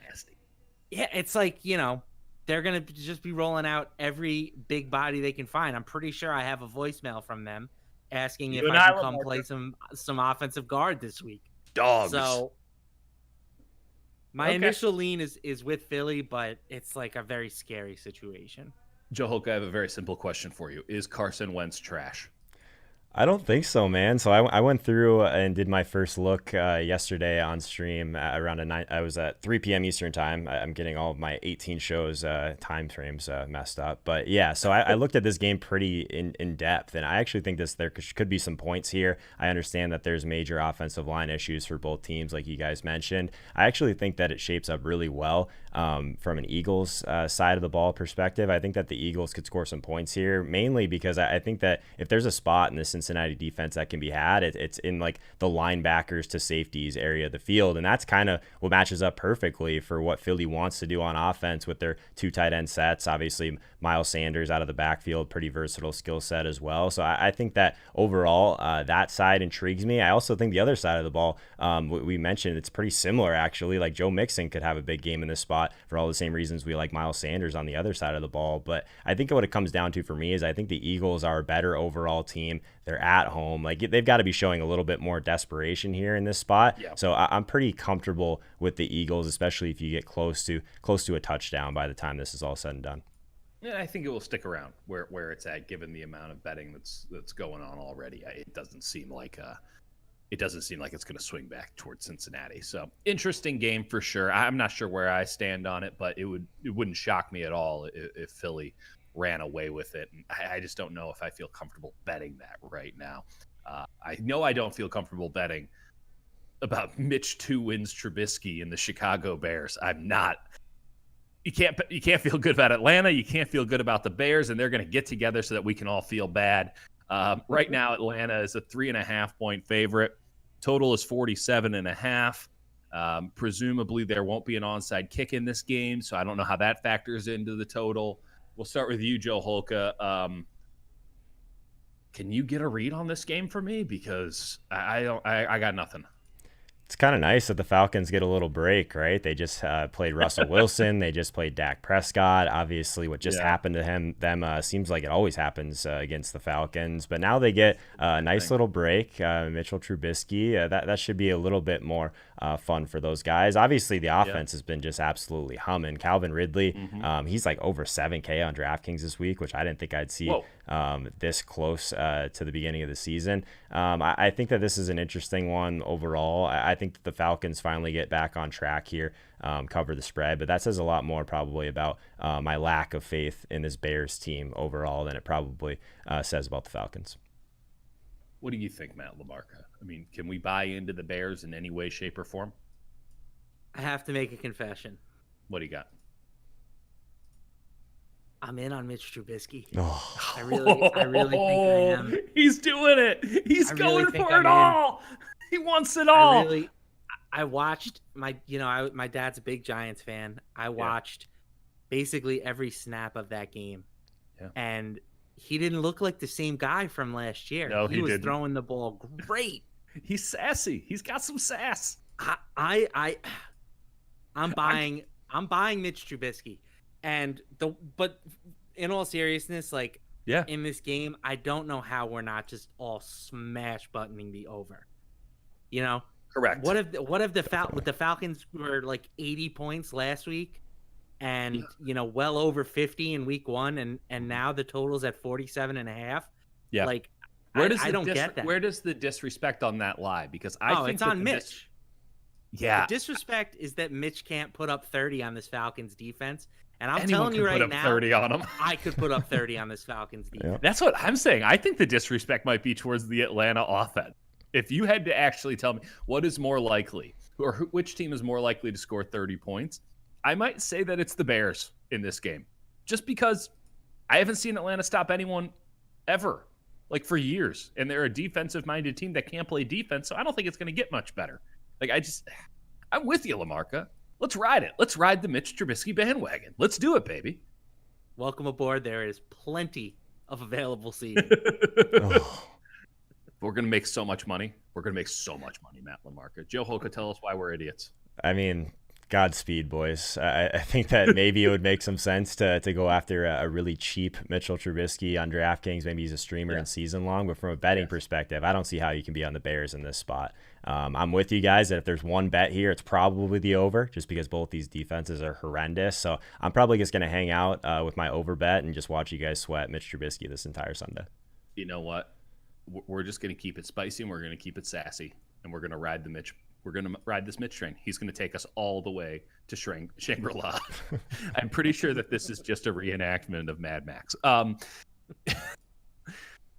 S2: yeah, it's they're going to just be rolling out every big body they can find. I'm pretty sure I have a voicemail from them asking if I can come play some offensive guard this week.
S1: Dogs.
S2: So my initial lean is with Philly, but it's a very scary situation.
S1: Joe Holka, I have a very simple question for you. Is Carson Wentz trash?
S3: I don't think so, man. So I went through and did my first look yesterday on stream at around 9. I was at 3 p.m. Eastern time. I'm getting all of my 18 shows time frames messed up. But yeah, so I looked at this game pretty in depth, and I actually think there could be some points here. I understand that there's major offensive line issues for both teams, like you guys mentioned. I actually think that it shapes up really well from an Eagles side of the ball perspective. I think that the Eagles could score some points here, mainly because I think that if there's a spot in this Cincinnati defense that can be had, it's in the linebackers to safeties area of the field, and that's kind of what matches up perfectly for what Philly wants to do on offense with their 2 tight end sets. Obviously, Miles Sanders out of the backfield, pretty versatile skill set as well. So I think that overall that side intrigues me. I also think the other side of the ball, we mentioned, it's pretty similar actually. Joe Mixon could have a big game in this spot for all the same reasons we like Miles Sanders on the other side of the ball. But I think what it comes down to for me is I think the Eagles are a better overall team They're at home. Like, they've got to be showing a little bit more desperation here in this spot.
S1: Yeah.
S3: So I'm pretty comfortable with the Eagles, especially if you get close to a touchdown by the time this is all said and done.
S1: Yeah, I think it will stick around where it's at, given the amount of betting that's going on already. It doesn't seem like it's going to swing back towards Cincinnati. So interesting game for sure. I'm not sure where I stand on it, but it wouldn't shock me at all if Philly ran away with it. And I just don't know if I feel comfortable betting that right now. I know I don't feel comfortable betting about Mitch 2 wins Trubisky and the Chicago Bears. I'm not. You can't feel good about Atlanta. You can't feel good about the Bears, and they're going to get together so that we can all feel bad. Right now, Atlanta is a 3.5-point favorite. Total is 47.5. Presumably, there won't be an onside kick in this game, so I don't know how that factors into the total. We'll start with you, Joe Holka. Can you get a read on this game for me? Because I got nothing.
S3: It's kind of nice that the Falcons get a little break, right? They just played Russell Wilson. They just played Dak Prescott. Obviously, what just happened to them seems like it always happens against the Falcons. But now they get a nice little break. Mitchell Trubisky, that should be a little bit more fun for those guys. Obviously, the offense has been just absolutely humming. Calvin Ridley, he's like over 7K on DraftKings this week, which I didn't think I'd see this close to the beginning of the season. I think that this is an interesting one overall. I think that the Falcons finally get back on track here, cover the spread, but that says a lot more probably about my lack of faith in this Bears team overall than it probably says about the Falcons.
S1: What do you think, Matt LaMarca? I mean, can we buy into the Bears in any way, shape, or form?
S2: I have to make a confession.
S1: What do you got?
S2: I'm in on Mitch Trubisky.
S3: Oh.
S2: I really think I am.
S1: He's doing it. He's going for it all. He wants it all.
S2: I watched my dad's a big Giants fan. I watched basically every snap of that game.
S1: Yeah.
S2: And he didn't look like the same guy from last year.
S1: No, he was
S2: didn't. Throwing the ball great.
S1: He's sassy. He's got some sass.
S2: I'm buying Mitch Trubisky. But in all seriousness, in this game, I don't know how we're not just all smash buttoning the over.
S1: Correct.
S2: What if the Falcons were like 80 points last week, and well over 50 in week 1, and now the total's at 47.5. Yeah. I don't get that.
S1: Where does the disrespect on that lie? Because I think
S2: it's on Mitch.
S1: The
S2: disrespect is that Mitch can't put up 30 on this Falcons defense. And I'm telling you right now,
S1: 30 on him.
S2: I could put up 30 on this Falcons defense.
S1: That's what I'm saying. I think the disrespect might be towards the Atlanta offense. If you had to actually tell me what is more likely, or which team is more likely to score 30 points, I might say that it's the Bears in this game. Just because I haven't seen Atlanta stop anyone ever, for years. And they're a defensive-minded team that can't play defense, so I don't think it's going to get much better. I'm with you, LaMarca. Let's ride it. Let's ride the Mitch Trubisky bandwagon. Let's do it, baby.
S2: Welcome aboard. There is plenty of available seating.
S1: We're going to make so much money. We're going to make so much money, Matt LaMarca. Joe Holka, tell us why we're idiots.
S3: I mean, Godspeed, boys. I think that maybe it would make some sense to go after a really cheap Mitchell Trubisky on DraftKings. Maybe he's a streamer in season long, but from a betting perspective, I don't see how you can be on the Bears in this spot. I'm with you guys that if there's one bet here, it's probably the over, just because both these defenses are horrendous. So I'm probably just going to hang out with my over bet and just watch you guys sweat Mitch Trubisky this entire Sunday.
S1: You know what? We're just going to keep it spicy, and we're going to keep it sassy, and we're going to ride the Mitch. We're going to ride this Mitch train. He's going to take us all the way to Shangri-La. I'm pretty sure that this is just a reenactment of Mad Max.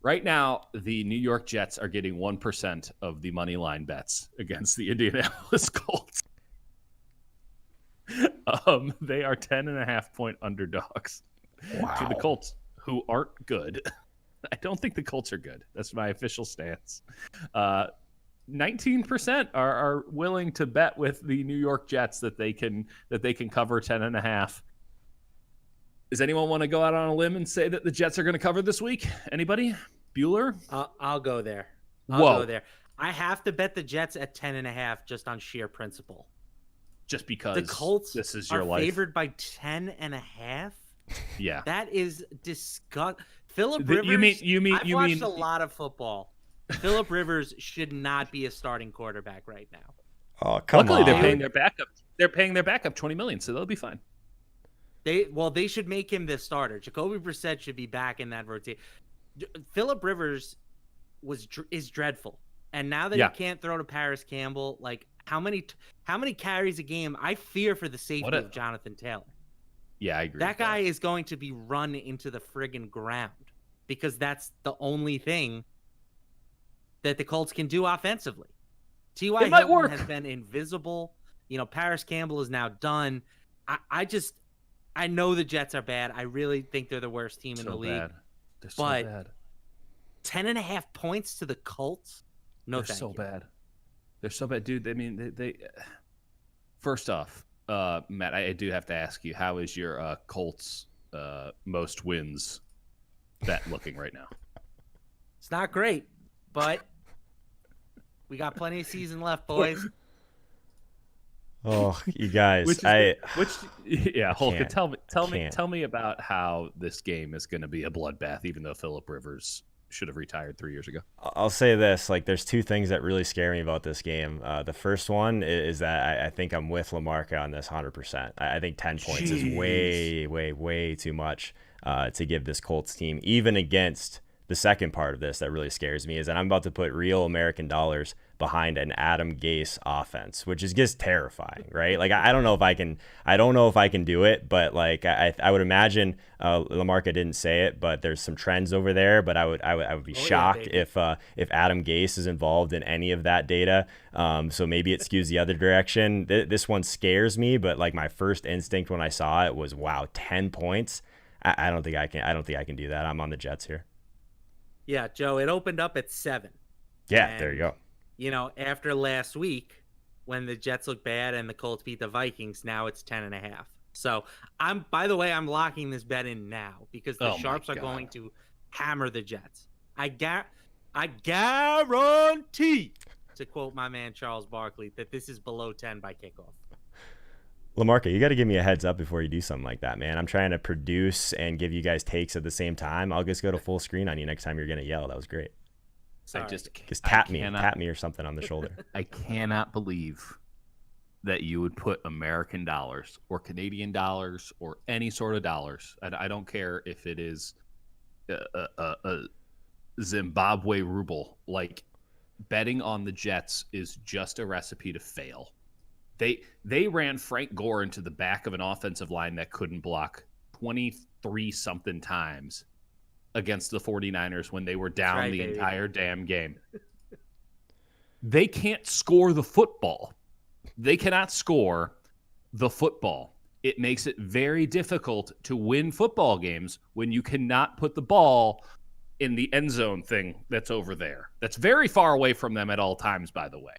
S1: Right now, the New York Jets are getting 1% of the money line bets against the Indianapolis Colts. They are 10.5-point underdogs to the Colts, who aren't good. I don't think the Colts are good. That's my official stance. 19% are willing to bet with the New York Jets that they can cover 10.5. Does anyone want to go out on a limb and say that the Jets are going to cover this week? Anybody? Bueller?
S2: I'll go there. I'll go there. I have to bet the Jets at 10.5 just on sheer principle.
S1: Just because
S2: the Colts
S1: this is your
S2: are
S1: life.
S2: Favored by 10.5?
S1: Yeah.
S2: That is disgusting. Phillip Rivers. I've watched
S1: mean
S2: a lot of football. Phillip Rivers should not be a starting quarterback right now.
S3: Oh, come
S1: Luckily,
S3: on.
S1: they're paying their backup. They're paying their backup $20 million, so they'll be fine.
S2: They should make him the starter. Jacoby Brissett should be back in that rotation. Phillip Rivers is dreadful, and now that he can't throw to Paris Campbell, like how many carries a game? I fear for the safety of Jonathan Taylor.
S1: Yeah, I agree.
S2: That guy is going to be run into the friggin' ground because that's the only thing that the Colts can do offensively. T.Y. Hilton has been invisible. Paris Campbell is now done. I know the Jets are bad. I really think they're the worst team in the league.
S1: They're so bad.
S2: 10.5 points to the Colts? No,
S1: they're so bad. They're so bad, dude. I mean, they first off, Matt, I do have to ask you, how is your Colts most wins bet looking right now?
S2: It's not great, but we got plenty of season left, boys.
S3: Oh, you guys!
S1: Holka, tell me about how this game is going to be a bloodbath, even though Phillip Rivers should have retired 3 years ago.
S3: I'll say this: there's two things that really scare me about this game. The first one is that I think I'm with LaMarca on this 100%. I think 10 points is way too much to give this Colts team, even against the second part of this that really scares me is that I'm about to put real American dollars behind an Adam Gase offense, which is just terrifying, right? Like, I don't know if I can do it, but like, I would imagine, LaMarca didn't say it, but there's some trends over there, but I would be shocked if Adam Gase is involved in any of that data. So maybe it skews the other direction. This one scares me, but like my first instinct when I saw it was, wow, 10 points. I don't think I can do that. I'm on the Jets here.
S2: Yeah, Joe, it opened up at 7.
S3: Yeah, and, there you go.
S2: After last week, when the Jets look bad and the Colts beat the Vikings, now it's 10.5. So I'm locking this bet in now because the Sharps are going to hammer the Jets. I guarantee, to quote my man Charles Barkley, that this is below 10 by kickoff.
S3: LaMarca, you got to give me a heads up before you do something like that, man. I'm trying to produce and give you guys takes at the same time. I'll just go to full screen on you next time you're going to yell. That was great.
S2: Sorry.
S3: Just tap me or something on the shoulder.
S1: I cannot believe that you would put American dollars or Canadian dollars or any sort of dollars. I don't care if it is a Zimbabwe ruble. Like, betting on the Jets is just a recipe to fail. They ran Frank Gore into the back of an offensive line that couldn't block 23-something times against the 49ers when they were down the entire damn game. They can't score the football. They cannot score the football. It makes it very difficult to win football games when you cannot put the ball in the end zone thing that's over there. That's very far away from them at all times, by the way.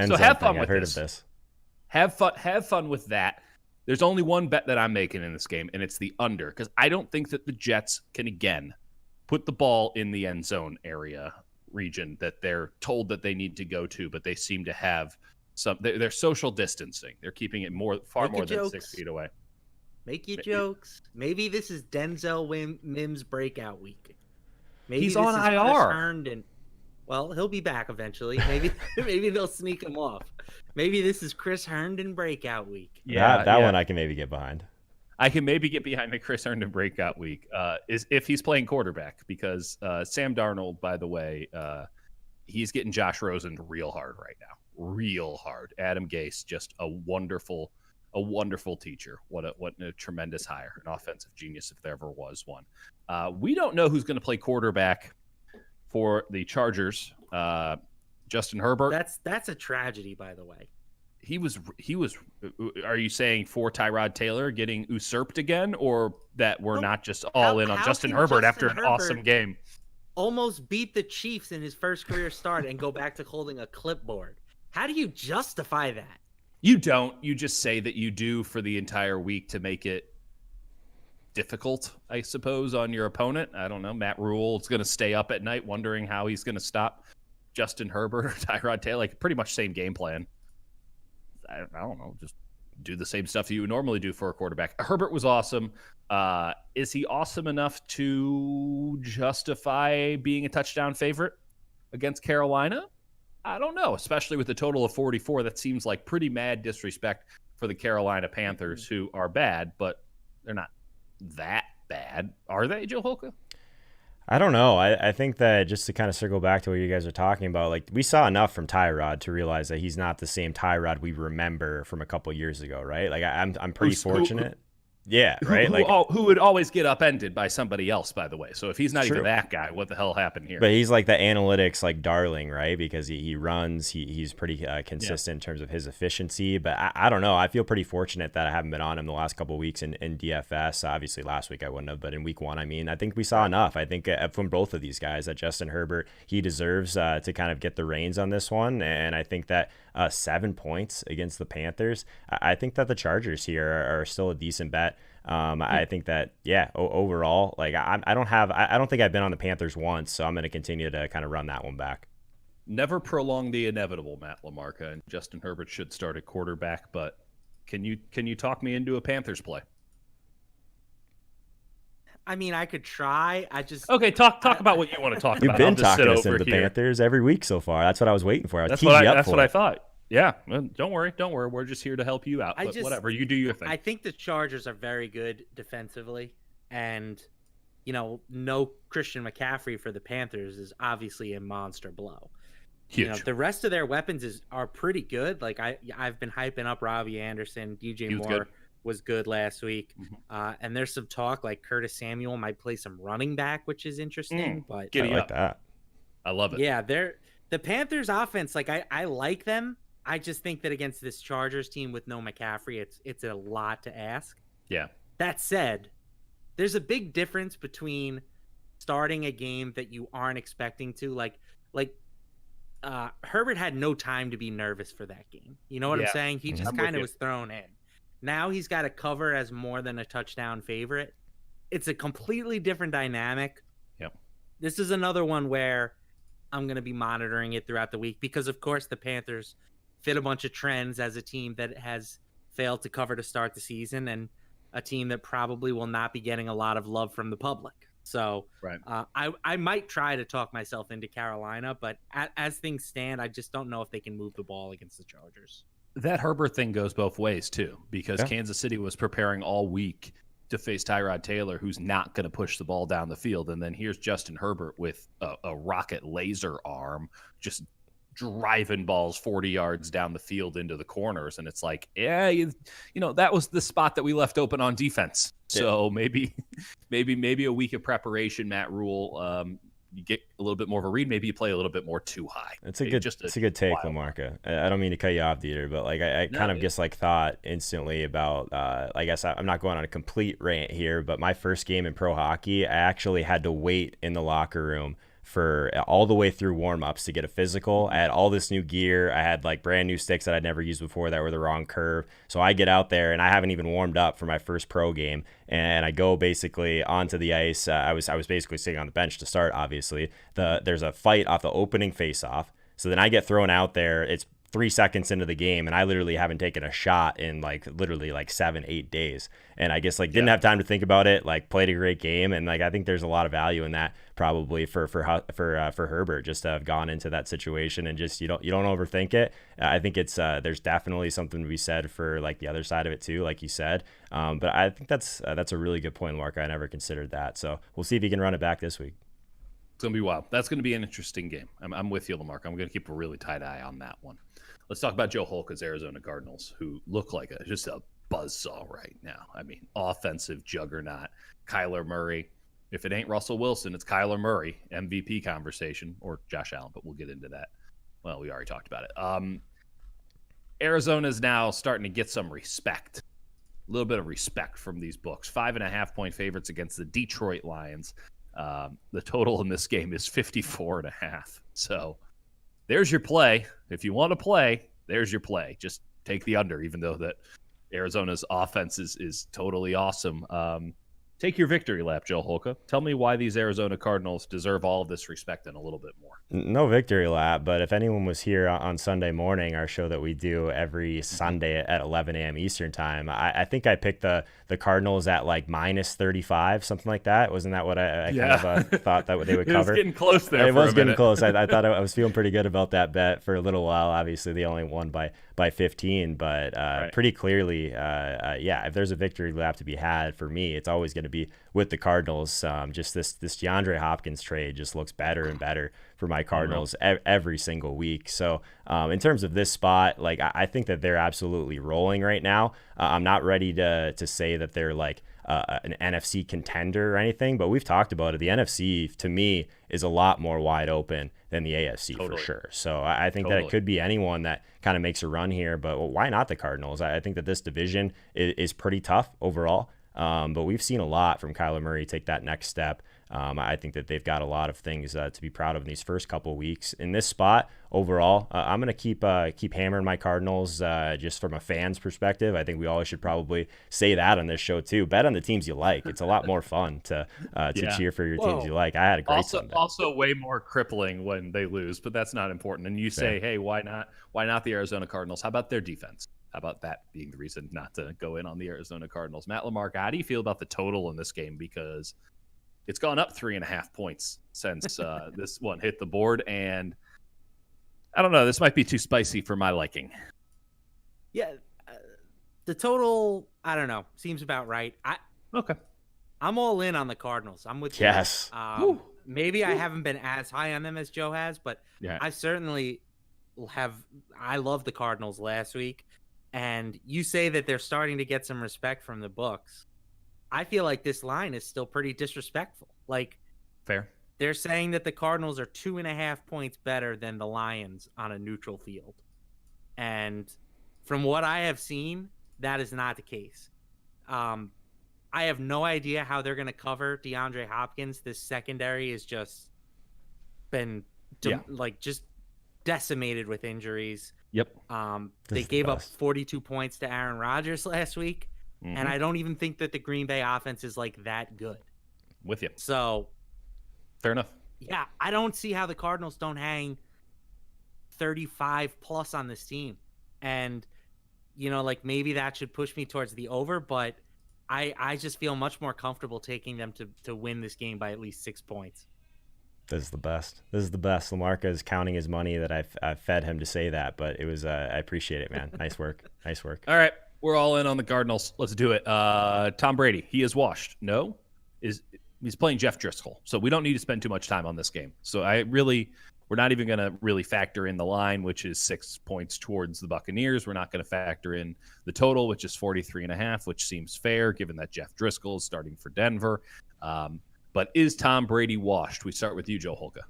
S3: So have fun with this.
S1: Have fun with that. There's only one bet that I'm making in this game, and it's the under, because I don't think that the Jets can, again, put the ball in the end zone area region that they're told that they need to go to, but they seem to have some. They're social distancing. They're keeping it far more than 6 feet away.
S2: Make your jokes. Maybe this is Denzel Mims' breakout week. Maybe
S1: he's on IR.
S2: Well, he'll be back eventually. Maybe they'll sneak him off. Maybe this is Chris Herndon breakout week.
S3: Yeah, that one I can maybe get behind.
S1: I can maybe get behind the Chris Herndon breakout week is if he's playing quarterback, because Sam Darnold, by the way, he's getting Josh Rosen real hard right now. Real hard. Adam Gase, just a wonderful teacher. What a tremendous hire, an offensive genius if there ever was one. We don't know who's going to play quarterback for the Chargers. Justin Herbert.
S2: That's a tragedy, by the way.
S1: He was. Are you saying for Tyrod Taylor getting usurped again, or that we're not just all in on Justin Herbert after an awesome game?
S2: Almost beat the Chiefs in his first career start and go back to holding a clipboard. How do you justify that?
S1: You don't. You just say that you do for the entire week to make it difficult, I suppose, on your opponent. I don't know. Matt Rule is going to stay up at night wondering how he's going to stop Justin Herbert or Tyrod Taylor. Like, pretty much same game plan. I don't know. Just do the same stuff you would normally do for a quarterback. Herbert was awesome. Is he awesome enough to justify being a touchdown favorite against Carolina? I don't know, especially with the total of 44. That seems like pretty mad disrespect for the Carolina Panthers, who are bad, but they're not that bad. Are they, Joe Holka?
S3: I don't know. I think that just to kind of circle back to what you guys are talking about, like we saw enough from Tyrod to realize that he's not the same Tyrod we remember from a couple years ago, right? Like I'm pretty fortunate. Yeah, right.
S1: Who would always get upended by somebody else, by the way. So if he's not even that guy, what the hell happened here?
S3: But he's like the analytics like darling, right? Because he runs, he's pretty consistent in terms of his efficiency. But I don't know. I feel pretty fortunate that I haven't been on him the last couple of weeks in DFS. Obviously, last week I wouldn't have, but in week 1, I mean, I think we saw enough. I think from both of these guys that Justin Herbert, he deserves to kind of get the reins on this one. And I think that 7 points against the Panthers, I think that the Chargers here are still a decent bet. I think that, overall, like I don't think I've been on the Panthers once, so I'm going to continue to kind of run that one back.
S1: Never prolong the inevitable, Matt LaMarca, and Justin Herbert should start at quarterback, but can you talk me into a Panthers play?
S2: I mean, I could try.
S1: Okay. Talk about what you want to talk about.
S3: You've been talking us into the Panthers every week so far. That's what I was waiting for.
S1: That's what I thought. Yeah, don't worry. We're just here to help you out. But whatever, you do your thing.
S2: I think the Chargers are very good defensively, and no Christian McCaffrey for the Panthers is obviously a monster blow.
S1: Huge.
S2: The rest of their weapons are pretty good. Like I've been hyping up Robbie Anderson, DJ Moore was good last week, and there's some talk like Curtis Samuel might play some running back, which is interesting. But
S3: I like that.
S1: I love it.
S2: Yeah, the Panthers offense. Like I like them. I just think that against this Chargers team with no McCaffrey, it's a lot to ask.
S1: Yeah.
S2: That said, there's a big difference between starting a game that you aren't expecting to, like Herbert had no time to be nervous for that game. You know what I'm saying? He just kind of was thrown in. Now he's got to cover as more than a touchdown favorite. It's a completely different dynamic.
S1: Yep.
S2: This is another one where I'm going to be monitoring it throughout the week because, of course, the Panthers fit a bunch of trends as a team that has failed to cover to start the season and a team that probably will not be getting a lot of love from the public. So I might try to talk myself into Carolina, but as things stand, I just don't know if they can move the ball against the Chargers.
S1: That Herbert thing goes both ways, too, because Kansas City was preparing all week to face Tyrod Taylor, who's not going to push the ball down the field. And then here's Justin Herbert with a rocket laser arm, just driving balls 40 yards down the field into the corners. And it's like, that was the spot that we left open on defense. So maybe a week of preparation, Matt Rule, you get a little bit more of a read. Maybe you play a little bit more too high.
S3: It's a good take, LaMarca. I don't mean to cut you off, Dieter, but like I kind of just like thought instantly about. I guess I'm not going on a complete rant here, but my first game in pro hockey, I actually had to wait in the locker room for all the way through warm-ups to get a physical. I had all this new gear. I had like brand new sticks that I'd never used before that were the wrong curve. So I get out there and I haven't even warmed up for my first pro game. And I go basically onto the ice. I was basically sitting on the bench to start, obviously. There's a fight off the opening face-off. So then I get thrown out there. It's 3 seconds into the game, and I literally haven't taken a shot in literally 7-8 days. And I guess didn't have time to think about it, played a great game. And I think there's a lot of value in that probably for Herbert just to have gone into that situation and just you don't overthink it. I think it's there's definitely something to be said for the other side of it too, like you said. But I think that's a really good point, Mark. I never considered that. So we'll see if he can run it back this week.
S1: It's going to be wild. That's going to be an interesting game. I'm with you, LaMarca. I'm going to keep a really tight eye on that one. Let's talk about Joe Holka's Arizona Cardinals, who look like just a buzzsaw right now. I mean, offensive juggernaut. Kyler Murray. If it ain't Russell Wilson, it's Kyler Murray, MVP conversation, or Josh Allen, but we'll get into that. Well, we already talked about it. Arizona's now starting to get some respect. A little bit of respect from these books. 5.5-point favorites against the Detroit Lions. The total in this game is 54.5. So there's your play. If you want to play, there's your play. Just take the under, even though that Arizona's offense is totally awesome. Take your victory lap, Joe Holka. Tell me why these Arizona Cardinals deserve all of this respect and a little bit more.
S3: No victory lap, but if anyone was here on Sunday morning, our show that we do every Sunday at 11 a.m. Eastern time, I think I picked the Cardinals at like minus 35, something like that. Wasn't that what I kind of thought that they would cover?
S1: It was getting close there.
S3: It was getting close. I thought I was feeling pretty good about that bet for a little while. Obviously, they only won by 15, but pretty clearly, if there's a victory lap to be had for me, it's always going to be with the Cardinals. Just this DeAndre Hopkins trade just looks better and better for my Cardinals every single week. So in terms of this spot, like I think that they're absolutely rolling right now. I'm not ready to say that they're like an NFC contender or anything, but we've talked about it. The NFC to me is a lot more wide open than the AFC for sure. So I think that it could be anyone that kind of makes a run here, but why not the Cardinals? I think that this division is pretty tough overall. But we've seen a lot from Kyler Murray take that next step. I think that they've got a lot of things to be proud of in these first couple of weeks. In this spot, overall, I'm going to keep hammering my Cardinals just from a fan's perspective. I think we all should probably say that on this show too. Bet on the teams you like. It's a lot more fun to cheer for your teams you like. I had a great Sunday.
S1: Also way more crippling when they lose, but that's not important. And you say, hey, why not the Arizona Cardinals? How about their defense? How about that being the reason not to go in on the Arizona Cardinals? Matt LaMarca, how do you feel about the total in this game? Because it's gone up 3.5 points since this one hit the board. And I don't know, this might be too spicy for my liking.
S2: Yeah, the total, I don't know, seems about right. I'm all in on the Cardinals. I'm with you.
S3: Yes.
S2: Maybe I haven't been as high on them as Joe has, but I certainly I love the Cardinals last week. And you say that they're starting to get some respect from the books. I feel like this line is still pretty disrespectful. Like,
S1: fair.
S2: They're saying that the Cardinals are 2.5 points better than the Lions on a neutral field. And from what I have seen, that is not the case. I have no idea how they're going to cover DeAndre Hopkins. This secondary has just been just decimated with injuries.
S1: Yep.
S2: They gave up 42 points to Aaron Rodgers last week, and I don't even think that the Green Bay offense is like that good.
S1: With you.
S2: So,
S1: fair enough.
S2: Yeah, I don't see how the Cardinals don't hang 35 plus on this team. And, like maybe that should push me towards the over, but I just feel much more comfortable taking them to win this game by at least 6 points.
S3: This is the best. LaMarca is counting his money that I've fed him to say that, but it was I appreciate it, man. Nice work.
S1: All right, we're all in on the Cardinals. Let's do it. Tom Brady, he is washed. No, he's playing Jeff Driscoll, so we don't need to spend too much time on this game. So we're not even going to really factor in the line, which is 6 points towards the Buccaneers. We're not going to factor in the total, which is 43.5, which seems fair given that Jeff Driscoll is starting for Denver. But is Tom Brady washed? We start with you, Joe Holka.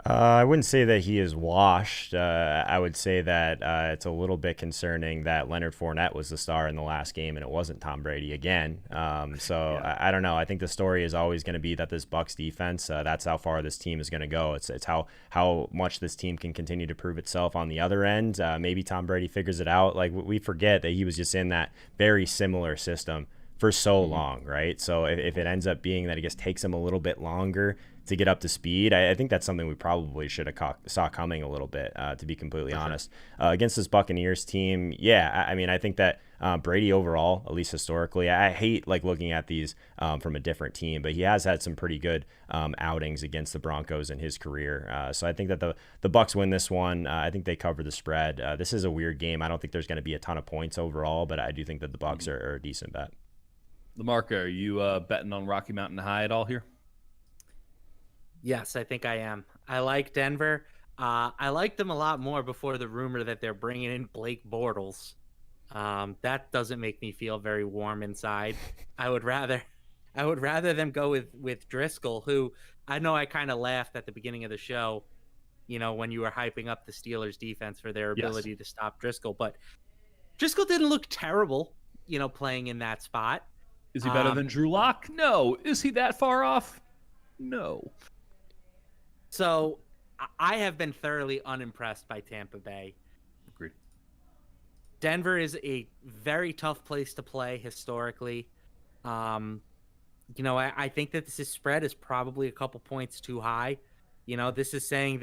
S3: I wouldn't say that he is washed. I would say that it's a little bit concerning that Leonard Fournette was the star in the last game and it wasn't Tom Brady again. I don't know. I think the story is always going to be that this Bucs defense, that's how far this team is going to go. It's how much this team can continue to prove itself on the other end. Maybe Tom Brady figures it out. Like, we forget that he was just in that very similar system for so long, right? So if it ends up being that it just takes him a little bit longer to get up to speed, I think that's something we probably should have saw coming a little bit, to be completely honest. Against this Buccaneers team, I think that Brady overall, at least historically, I hate looking at these from a different team, but he has had some pretty good outings against the Broncos in his career. So I think that the Bucs win this one. I think they cover the spread. This is a weird game. I don't think there's going to be a ton of points overall, but I do think that the Bucs are a decent bet.
S1: LaMarca, are you betting on Rocky Mountain High at all here?
S2: Yes, I think I am. I like Denver. I liked them a lot more before the rumor that they're bringing in Blake Bortles. That doesn't make me feel very warm inside. I would rather them go with Driscoll, who I know I kind of laughed at the beginning of the show, when you were hyping up the Steelers defense for their ability to stop Driscoll. But Driscoll didn't look terrible, playing in that spot.
S1: Is he better than Drew Lock? No. Is he that far off? No.
S2: So I have been thoroughly unimpressed by Tampa Bay.
S1: Agreed.
S2: Denver is a very tough place to play historically. I think that this spread is probably a couple points too high. This is saying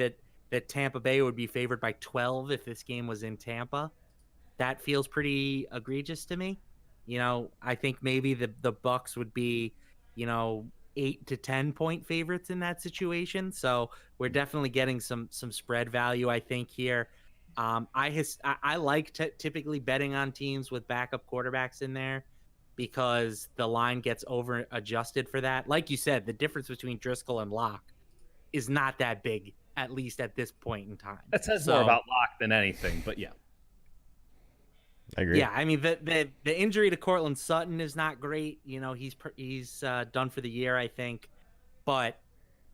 S2: that Tampa Bay would be favored by 12 if this game was in Tampa. That feels pretty egregious to me. I think maybe the Bucks would be, 8 to 10 point favorites in that situation. So we're definitely getting some spread value, I think, here. I like typically betting on teams with backup quarterbacks in there because the line gets over adjusted for that. Like you said, the difference between Driscoll and Locke is not that big, at least at this point in time.
S1: That says more about Locke than anything, but yeah.
S3: I agree.
S2: Yeah, I mean the injury to Cortland Sutton is not great. He's done for the year, I think, but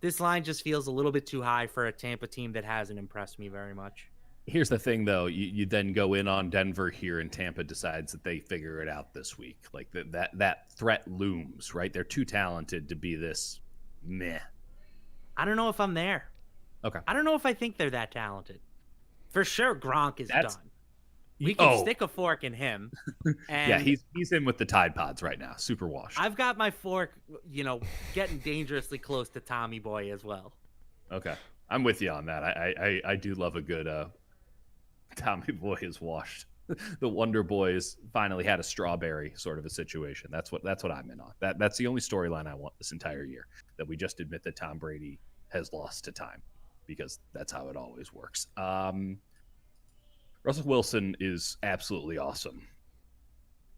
S2: this line just feels a little bit too high for a Tampa team that hasn't impressed me very much.
S1: Here's the thing, though. You then go in on Denver here, and Tampa decides that they figure it out this week. Like that threat looms, right? They're too talented to be this meh.
S2: I don't know if I'm there.
S1: Okay.
S2: I don't know if I think they're that talented. For sure, Gronk is done. We can stick a fork in him. And
S1: yeah, he's in with the Tide Pods right now. Super washed.
S2: I've got my fork, getting dangerously close to Tommy Boy as well.
S1: Okay. I'm with you on that. I do love a good Tommy Boy is washed. The Wonder Boys finally had a strawberry sort of a situation. That's what I'm in on. That's the only storyline I want this entire year, that we just admit that Tom Brady has lost to time, because that's how it always works. Russell Wilson is absolutely awesome.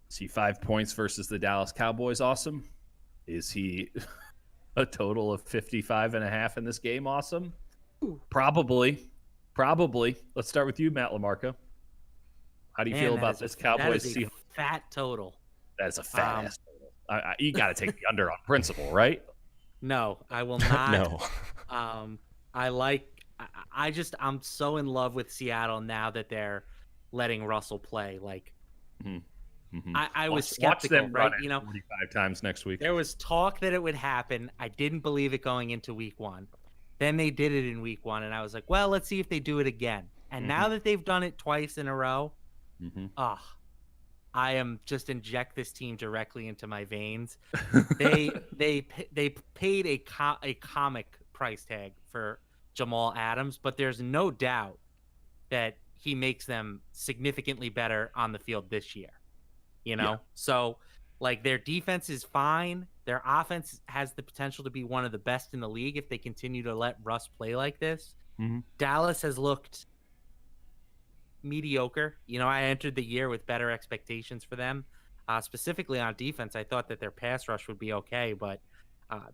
S1: Is he 5 points versus the Dallas Cowboys awesome? Is he a total of 55.5 in this game awesome? Probably. Let's start with you, Matt LaMarca. How do you feel about this Cowboys?
S2: That is a fat total.
S1: That's a fat ass total. You got to take the under on principle, right?
S2: No, I will not.
S3: No.
S2: I'm so in love with Seattle now that they're letting Russell play. Like, I was skeptical,
S1: watch them
S2: right?
S1: Run 45 times next week.
S2: There was talk that it would happen. I didn't believe it going into week one. Then they did it in week one, and I was like, well, let's see if they do it again. And now that they've done it twice in a row, I am just inject this team directly into my veins. They paid a comic price tag for Jamal Adams, but there's no doubt that he makes them significantly better on the field this year. So like, their defense is fine. Their offense has the potential to be one of the best in the league if they continue to let Russ play like this. Dallas has looked mediocre. I entered the year with better expectations for them, specifically on defense. I thought that their pass rush would be okay, but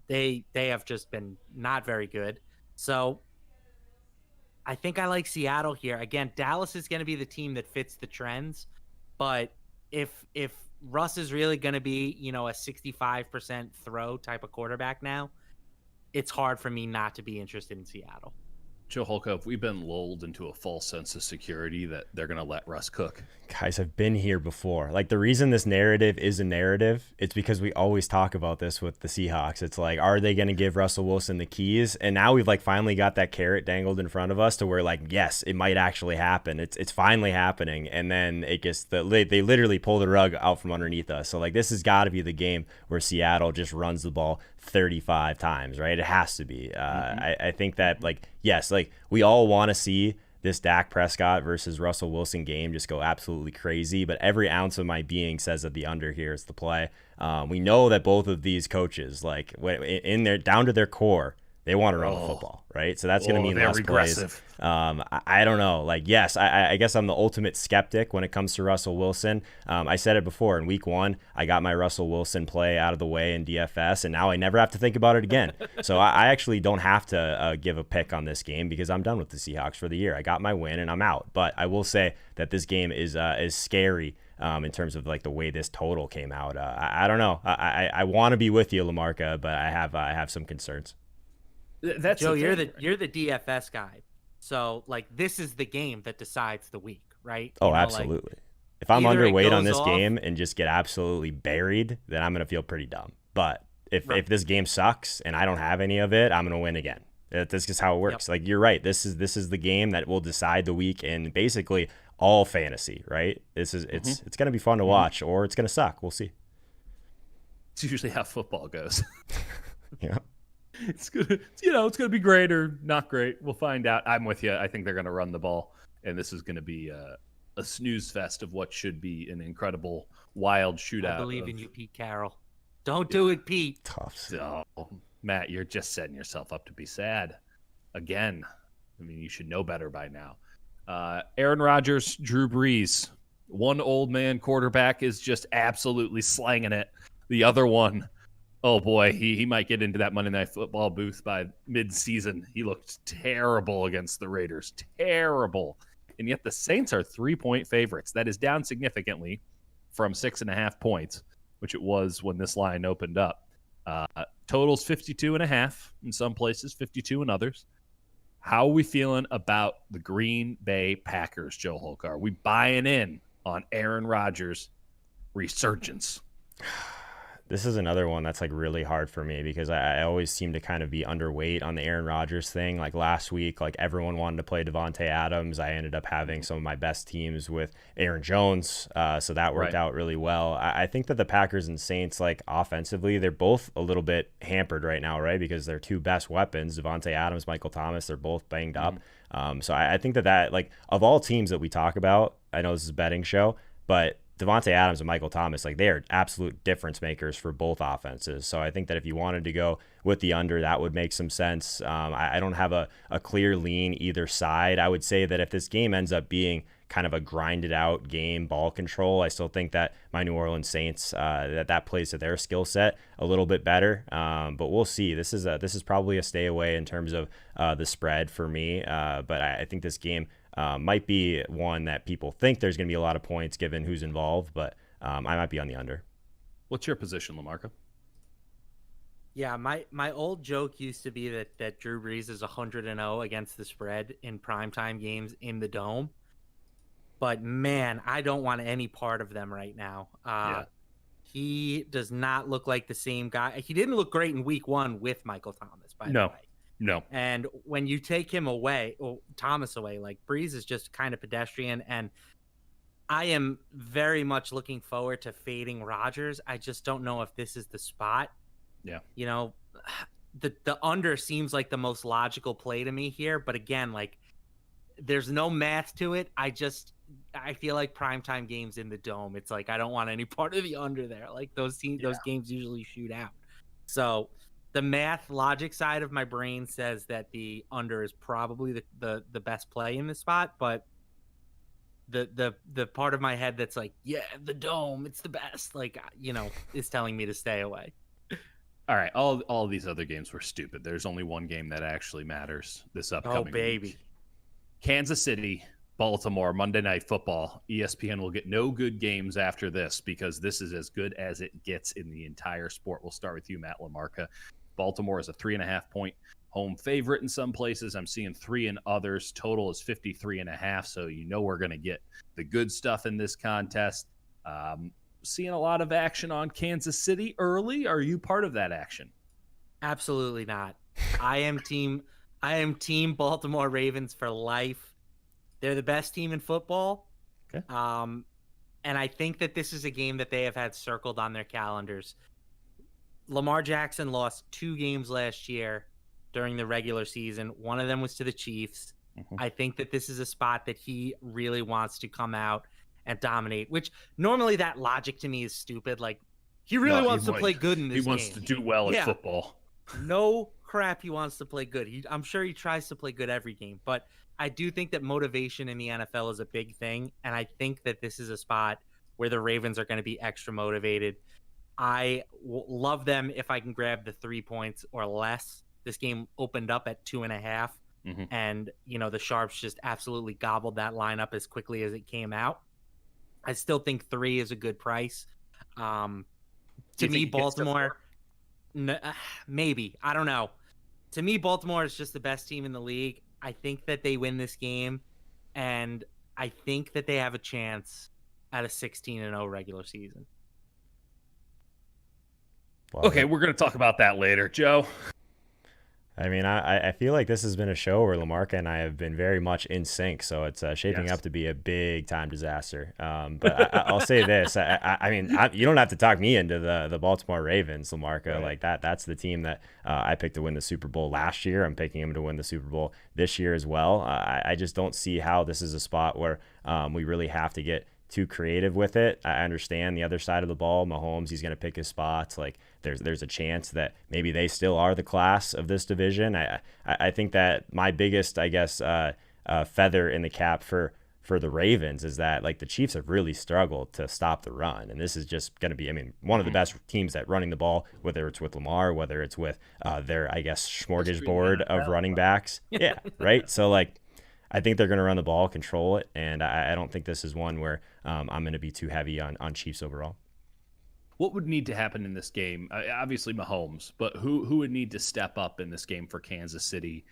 S2: they have just been not very good. So I think I like Seattle here. Again, Dallas is going to be the team that fits the trends, but if Russ is really going to be, a 65% throw type of quarterback now, it's hard for me not to be interested in Seattle.
S1: Joe Holka, have we been lulled into a false sense of security that they're going to let Russ cook?
S3: Guys, I've been here before. Like, the reason this narrative is a narrative, it's because we always talk about this with the Seahawks. It's like, are they going to give Russell Wilson the keys? And now we've finally got that carrot dangled in front of us to where, yes, it might actually happen. It's finally happening. And then it gets they literally pull the rug out from underneath us. So this has got to be the game where Seattle just runs the ball 35 times, right? It has to be. I think that yes, we all want to see this Dak Prescott versus Russell Wilson game just go absolutely crazy, but every ounce of my being says that the under here is the play. We know that both of these coaches, in their down to their core, they want to run the football, right? So that's going to mean less plays. I don't know. Yes, I guess I'm the ultimate skeptic when it comes to Russell Wilson. I said it before. In week one, I got my Russell Wilson play out of the way in DFS, and now I never have to think about it again. So I actually don't have to give a pick on this game because I'm done with the Seahawks for the year. I got my win, and I'm out. But I will say that this game is scary in terms of the way this total came out. I don't know. I want to be with you, LaMarca, but I have some concerns.
S1: That's
S2: Joe, you're the DFS guy. So this is the game that decides the week, right?
S3: Absolutely. If I'm underweight on this game and just get absolutely buried, then I'm going to feel pretty dumb. But if this game sucks and I don't have any of it, I'm going to win again. This is how it works. You're right. This is the game that will decide the week in basically all fantasy, right? It's going to be fun to watch, or it's going to suck. We'll see.
S1: It's usually how football goes.
S3: Yeah.
S1: It's gonna, it's gonna be great or not great. We'll find out. I'm with you. I think they're gonna run the ball, and this is gonna be a snooze fest of what should be an incredible, wild shootout.
S2: I believe in you, Pete Carroll. Don't do it, Pete.
S3: Tough.
S1: So, Matt, you're just setting yourself up to be sad again. I mean, you should know better by now. Aaron Rodgers, Drew Brees. One old man quarterback is just absolutely slanging it. The other one, oh boy, he might get into that Monday Night Football booth by mid-season. He looked terrible against the Raiders. Terrible. And yet the Saints are 3-point favorites. That is down significantly from 6.5 points, which it was when this line opened up. Totals 52.5 in some places, 52 in others. How are we feeling about the Green Bay Packers, Joe Holka? Are we buying in on Aaron Rodgers' resurgence?
S3: This is another one that's like really hard for me because I always seem to kind of be underweight on the Aaron Rodgers thing. Like last week, like everyone wanted to play Devontae Adams. I ended up having some of my best teams with Aaron Jones. So that worked out really well. I think that the Packers and Saints, like offensively, they're both a little bit hampered right now, right? Because their two best weapons, Devontae Adams, Michael Thomas, they're both banged up. So I think that like of all teams that we talk about, I know this is a betting show, but Devontae Adams and Michael Thomas, like they are absolute difference makers for both offenses. So I think that if you wanted to go with the under, that would make some sense. I don't have a clear lean either side. I would say that if this game ends up being kind of a grinded out game, ball control, I still think that my New Orleans Saints, that plays to their skill set a little bit better. But we'll see. This is probably a stay away in terms of the spread for me. But I think this game might be one that people think there's going to be a lot of points given who's involved, but I might be on the under.
S1: What's your position, LaMarca?
S2: Yeah, my old joke used to be that Drew Brees is 100-0 against the spread in primetime games in the Dome. But man, I don't want any part of them right now. He does not look like the same guy. He didn't look great in week 1 with Michael Thomas, by the way.
S1: No.
S2: And when you take him away, or Thomas away, like Breeze is just kind of pedestrian. And I am very much looking forward to fading Rodgers. I just don't know if this is the spot.
S1: Yeah.
S2: You know, the under seems like the most logical play to me here. But again, like there's no math to it. I feel like primetime games in the Dome. It's like I don't want any part of the under there. Like those games usually shoot out. So the math logic side of my brain says that the under is probably the best play in this spot, but the part of my head that's like, yeah, the Dome, it's the best, like, is telling me to stay away.
S1: All right, all these other games were stupid. There's only one game that actually matters this upcoming week. Kansas City, Baltimore, Monday Night Football. ESPN will get no good games after this because this is as good as it gets in the entire sport. We'll start with you, Matt LaMarca. Baltimore is a 3.5-point home favorite in some places. I'm seeing 3 in others. Total is 53.5. So we're going to get the good stuff in this contest. Seeing a lot of action on Kansas City early. Are you part of that action?
S2: Absolutely not. I am team Baltimore Ravens for life. They're the best team in football.
S1: Okay.
S2: And I think that this is a game that they have had circled on their calendars. Lamar Jackson lost 2 games last year during the regular season. One of them was to the Chiefs. Mm-hmm. I think that this is a spot that he really wants to come out and dominate, which normally that logic to me is stupid. Like he really wants to play good in this game.
S1: He wants to do well at football.
S2: No crap, he wants to play good. I'm sure he tries to play good every game, but I do think that motivation in the NFL is a big thing, and I think that this is a spot where the Ravens are going to be extra motivated. I love them if I can grab the 3 points or less. This game opened up at 2.5, and the Sharps just absolutely gobbled that line up as quickly as it came out. I still think 3 is a good price. To me, Baltimore, maybe. I don't know. To me, Baltimore is just the best team in the league. I think that they win this game, and I think that they have a chance at a 16-0 regular season.
S1: Okay, we're going to talk about that later. Joe?
S3: I mean, I feel like this has been a show where LaMarca and I have been very much in sync, so it's shaping up to be a big time disaster. But I'll say this: I mean, you don't have to talk me into the Baltimore Ravens, LaMarca.
S1: Right.
S3: Like that's the team that I picked to win the Super Bowl last year. I'm picking him to win the Super Bowl this year as well. I just don't see how this is a spot where we really have to get too creative with it. I understand the other side of the ball. Mahomes, he's going to pick his spots. Like there's a chance that maybe they still are the class of this division. I think that my biggest, I guess, feather in the cap for the Ravens is that like the Chiefs have really struggled to stop the run, and this is just going to be, I mean, one of the best teams at running the ball, whether it's with Lamar, whether it's with their, I guess, smorgasbord of running backs. Yeah, right. So like, I think they're going to run the ball, control it, and I don't think this is one where I'm going to be too heavy on Chiefs overall.
S1: What would need to happen in this game? Obviously Mahomes, but who would need to step up in this game for Kansas City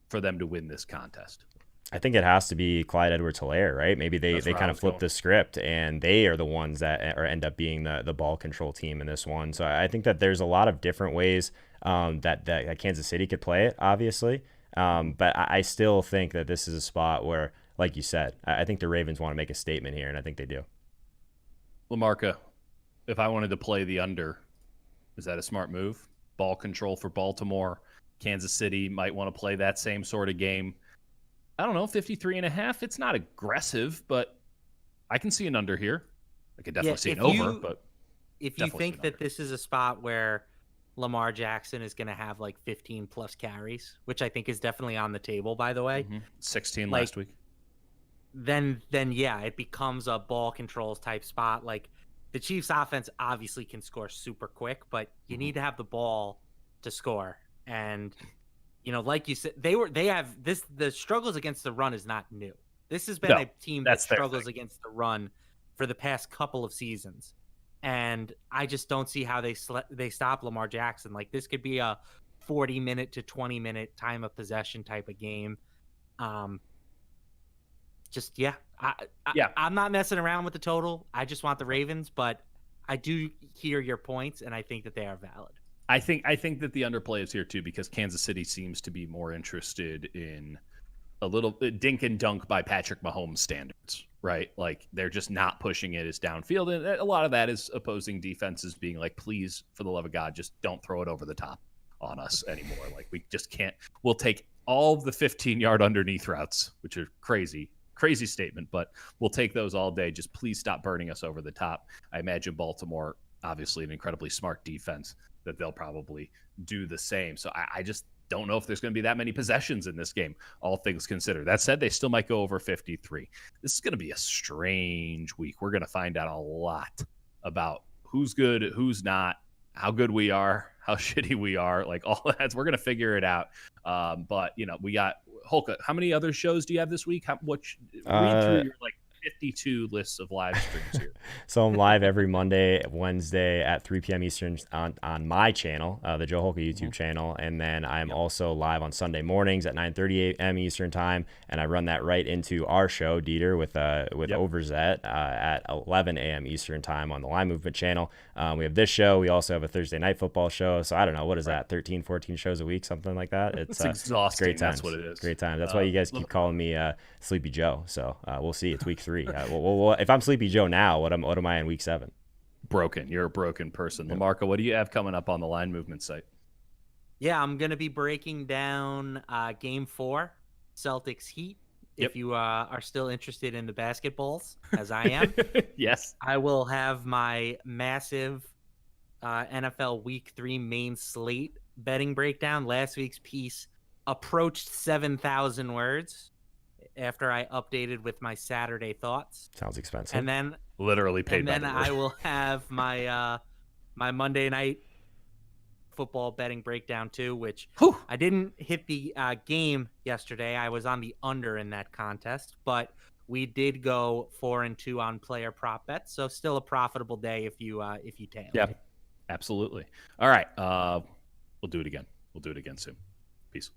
S1: for them to win this contest?
S3: I think it has to be Clyde Edwards-Helaire, right? Maybe they kind of flip the script, and they are the ones that end up being the ball control team in this one. So I think that there's a lot of different ways that Kansas City could play it, obviously. But I still think that this is a spot where, like you said, I think the Ravens want to make a statement here, and I think they do.
S1: LaMarca, if I wanted to play the under, is that a smart move? Ball control for Baltimore. Kansas City might want to play that same sort of game. I don't know, 53.5. It's not aggressive, but I can see an under here. I could definitely see an over, but
S2: if you think that this is a spot where Lamar Jackson is going to have like 15 plus carries, which I think is definitely on the table, by the way.
S1: 16 last week.
S2: Then yeah, it becomes a ball controls type spot. Like the Chiefs offense obviously can score super quick, but you need to have the ball to score. And you know, like you said, the struggles against the run is not new. This has been a team that struggles against the run for the past couple of seasons. And I just don't see how they stop Lamar Jackson. Like this could be a 40-minute to 20-minute time of possession type of game. I'm not messing around with the total. I just want the Ravens, but I do hear your points, and I think that they are valid.
S1: I think that the underplay is here too because Kansas City seems to be more interested in a little dink and dunk by Patrick Mahomes standards, right? Like they're just not pushing it as downfield, and a lot of that is opposing defenses being like, please, for the love of God, just don't throw it over the top on us anymore. Like we just can't. We'll take all of the 15-yard underneath routes, which are crazy statement, but we'll take those all day. Just please stop burning us over the top. I imagine Baltimore, obviously an incredibly smart defense, that they'll probably do the same. So I just don't know if there's going to be that many possessions in this game, all things considered. That said, they still might go over 53. This is going to be a strange week. We're going to find out a lot about who's good, who's not, how good we are, how shitty we are, like all that. We're going to figure it out. But, you know, we got Holka. How many other shows do you have this week? Read through your, 52 lists of live streams here.
S3: So I'm live every Monday, Wednesday at 3 p.m. Eastern on my channel, the Joe Holka YouTube channel. And then I'm also live on Sunday mornings at 9:30 a.m. Eastern time. And I run that right into our show, Dieter, with Overzet at 11 a.m. Eastern time on the Line Movement channel. We have this show. We also have a Thursday night football show. So I don't know, what is that, 13, 14 shows a week, something like that? It's
S1: exhausting.
S3: Great times.
S1: That's what it is.
S3: Great times. That's why you guys keep calling me Sleepy Joe. So we'll see. It's week 3. Well, if I'm Sleepy Joe now, what am I in week 7?
S1: Broken. You're a broken person. LaMarca, what do you have coming up on the Line Movement site?
S2: Yeah, I'm going to be breaking down Game 4, Celtics Heat. If you are still interested in the basketballs, as I am.
S1: Yes.
S2: I will have my massive NFL Week 3 main slate betting breakdown. Last week's piece approached 7,000 words. After I updated with my Saturday thoughts.
S3: Sounds expensive.
S2: And then
S1: literally paid.
S2: And then I will have my my Monday night football betting breakdown too, which I didn't hit the game yesterday. I was on the under in that contest, but we did go 4-2 on player prop bets, so still a profitable day if you tail.
S1: Yeah, absolutely. All right, we'll do it again. We'll do it again soon. Peace.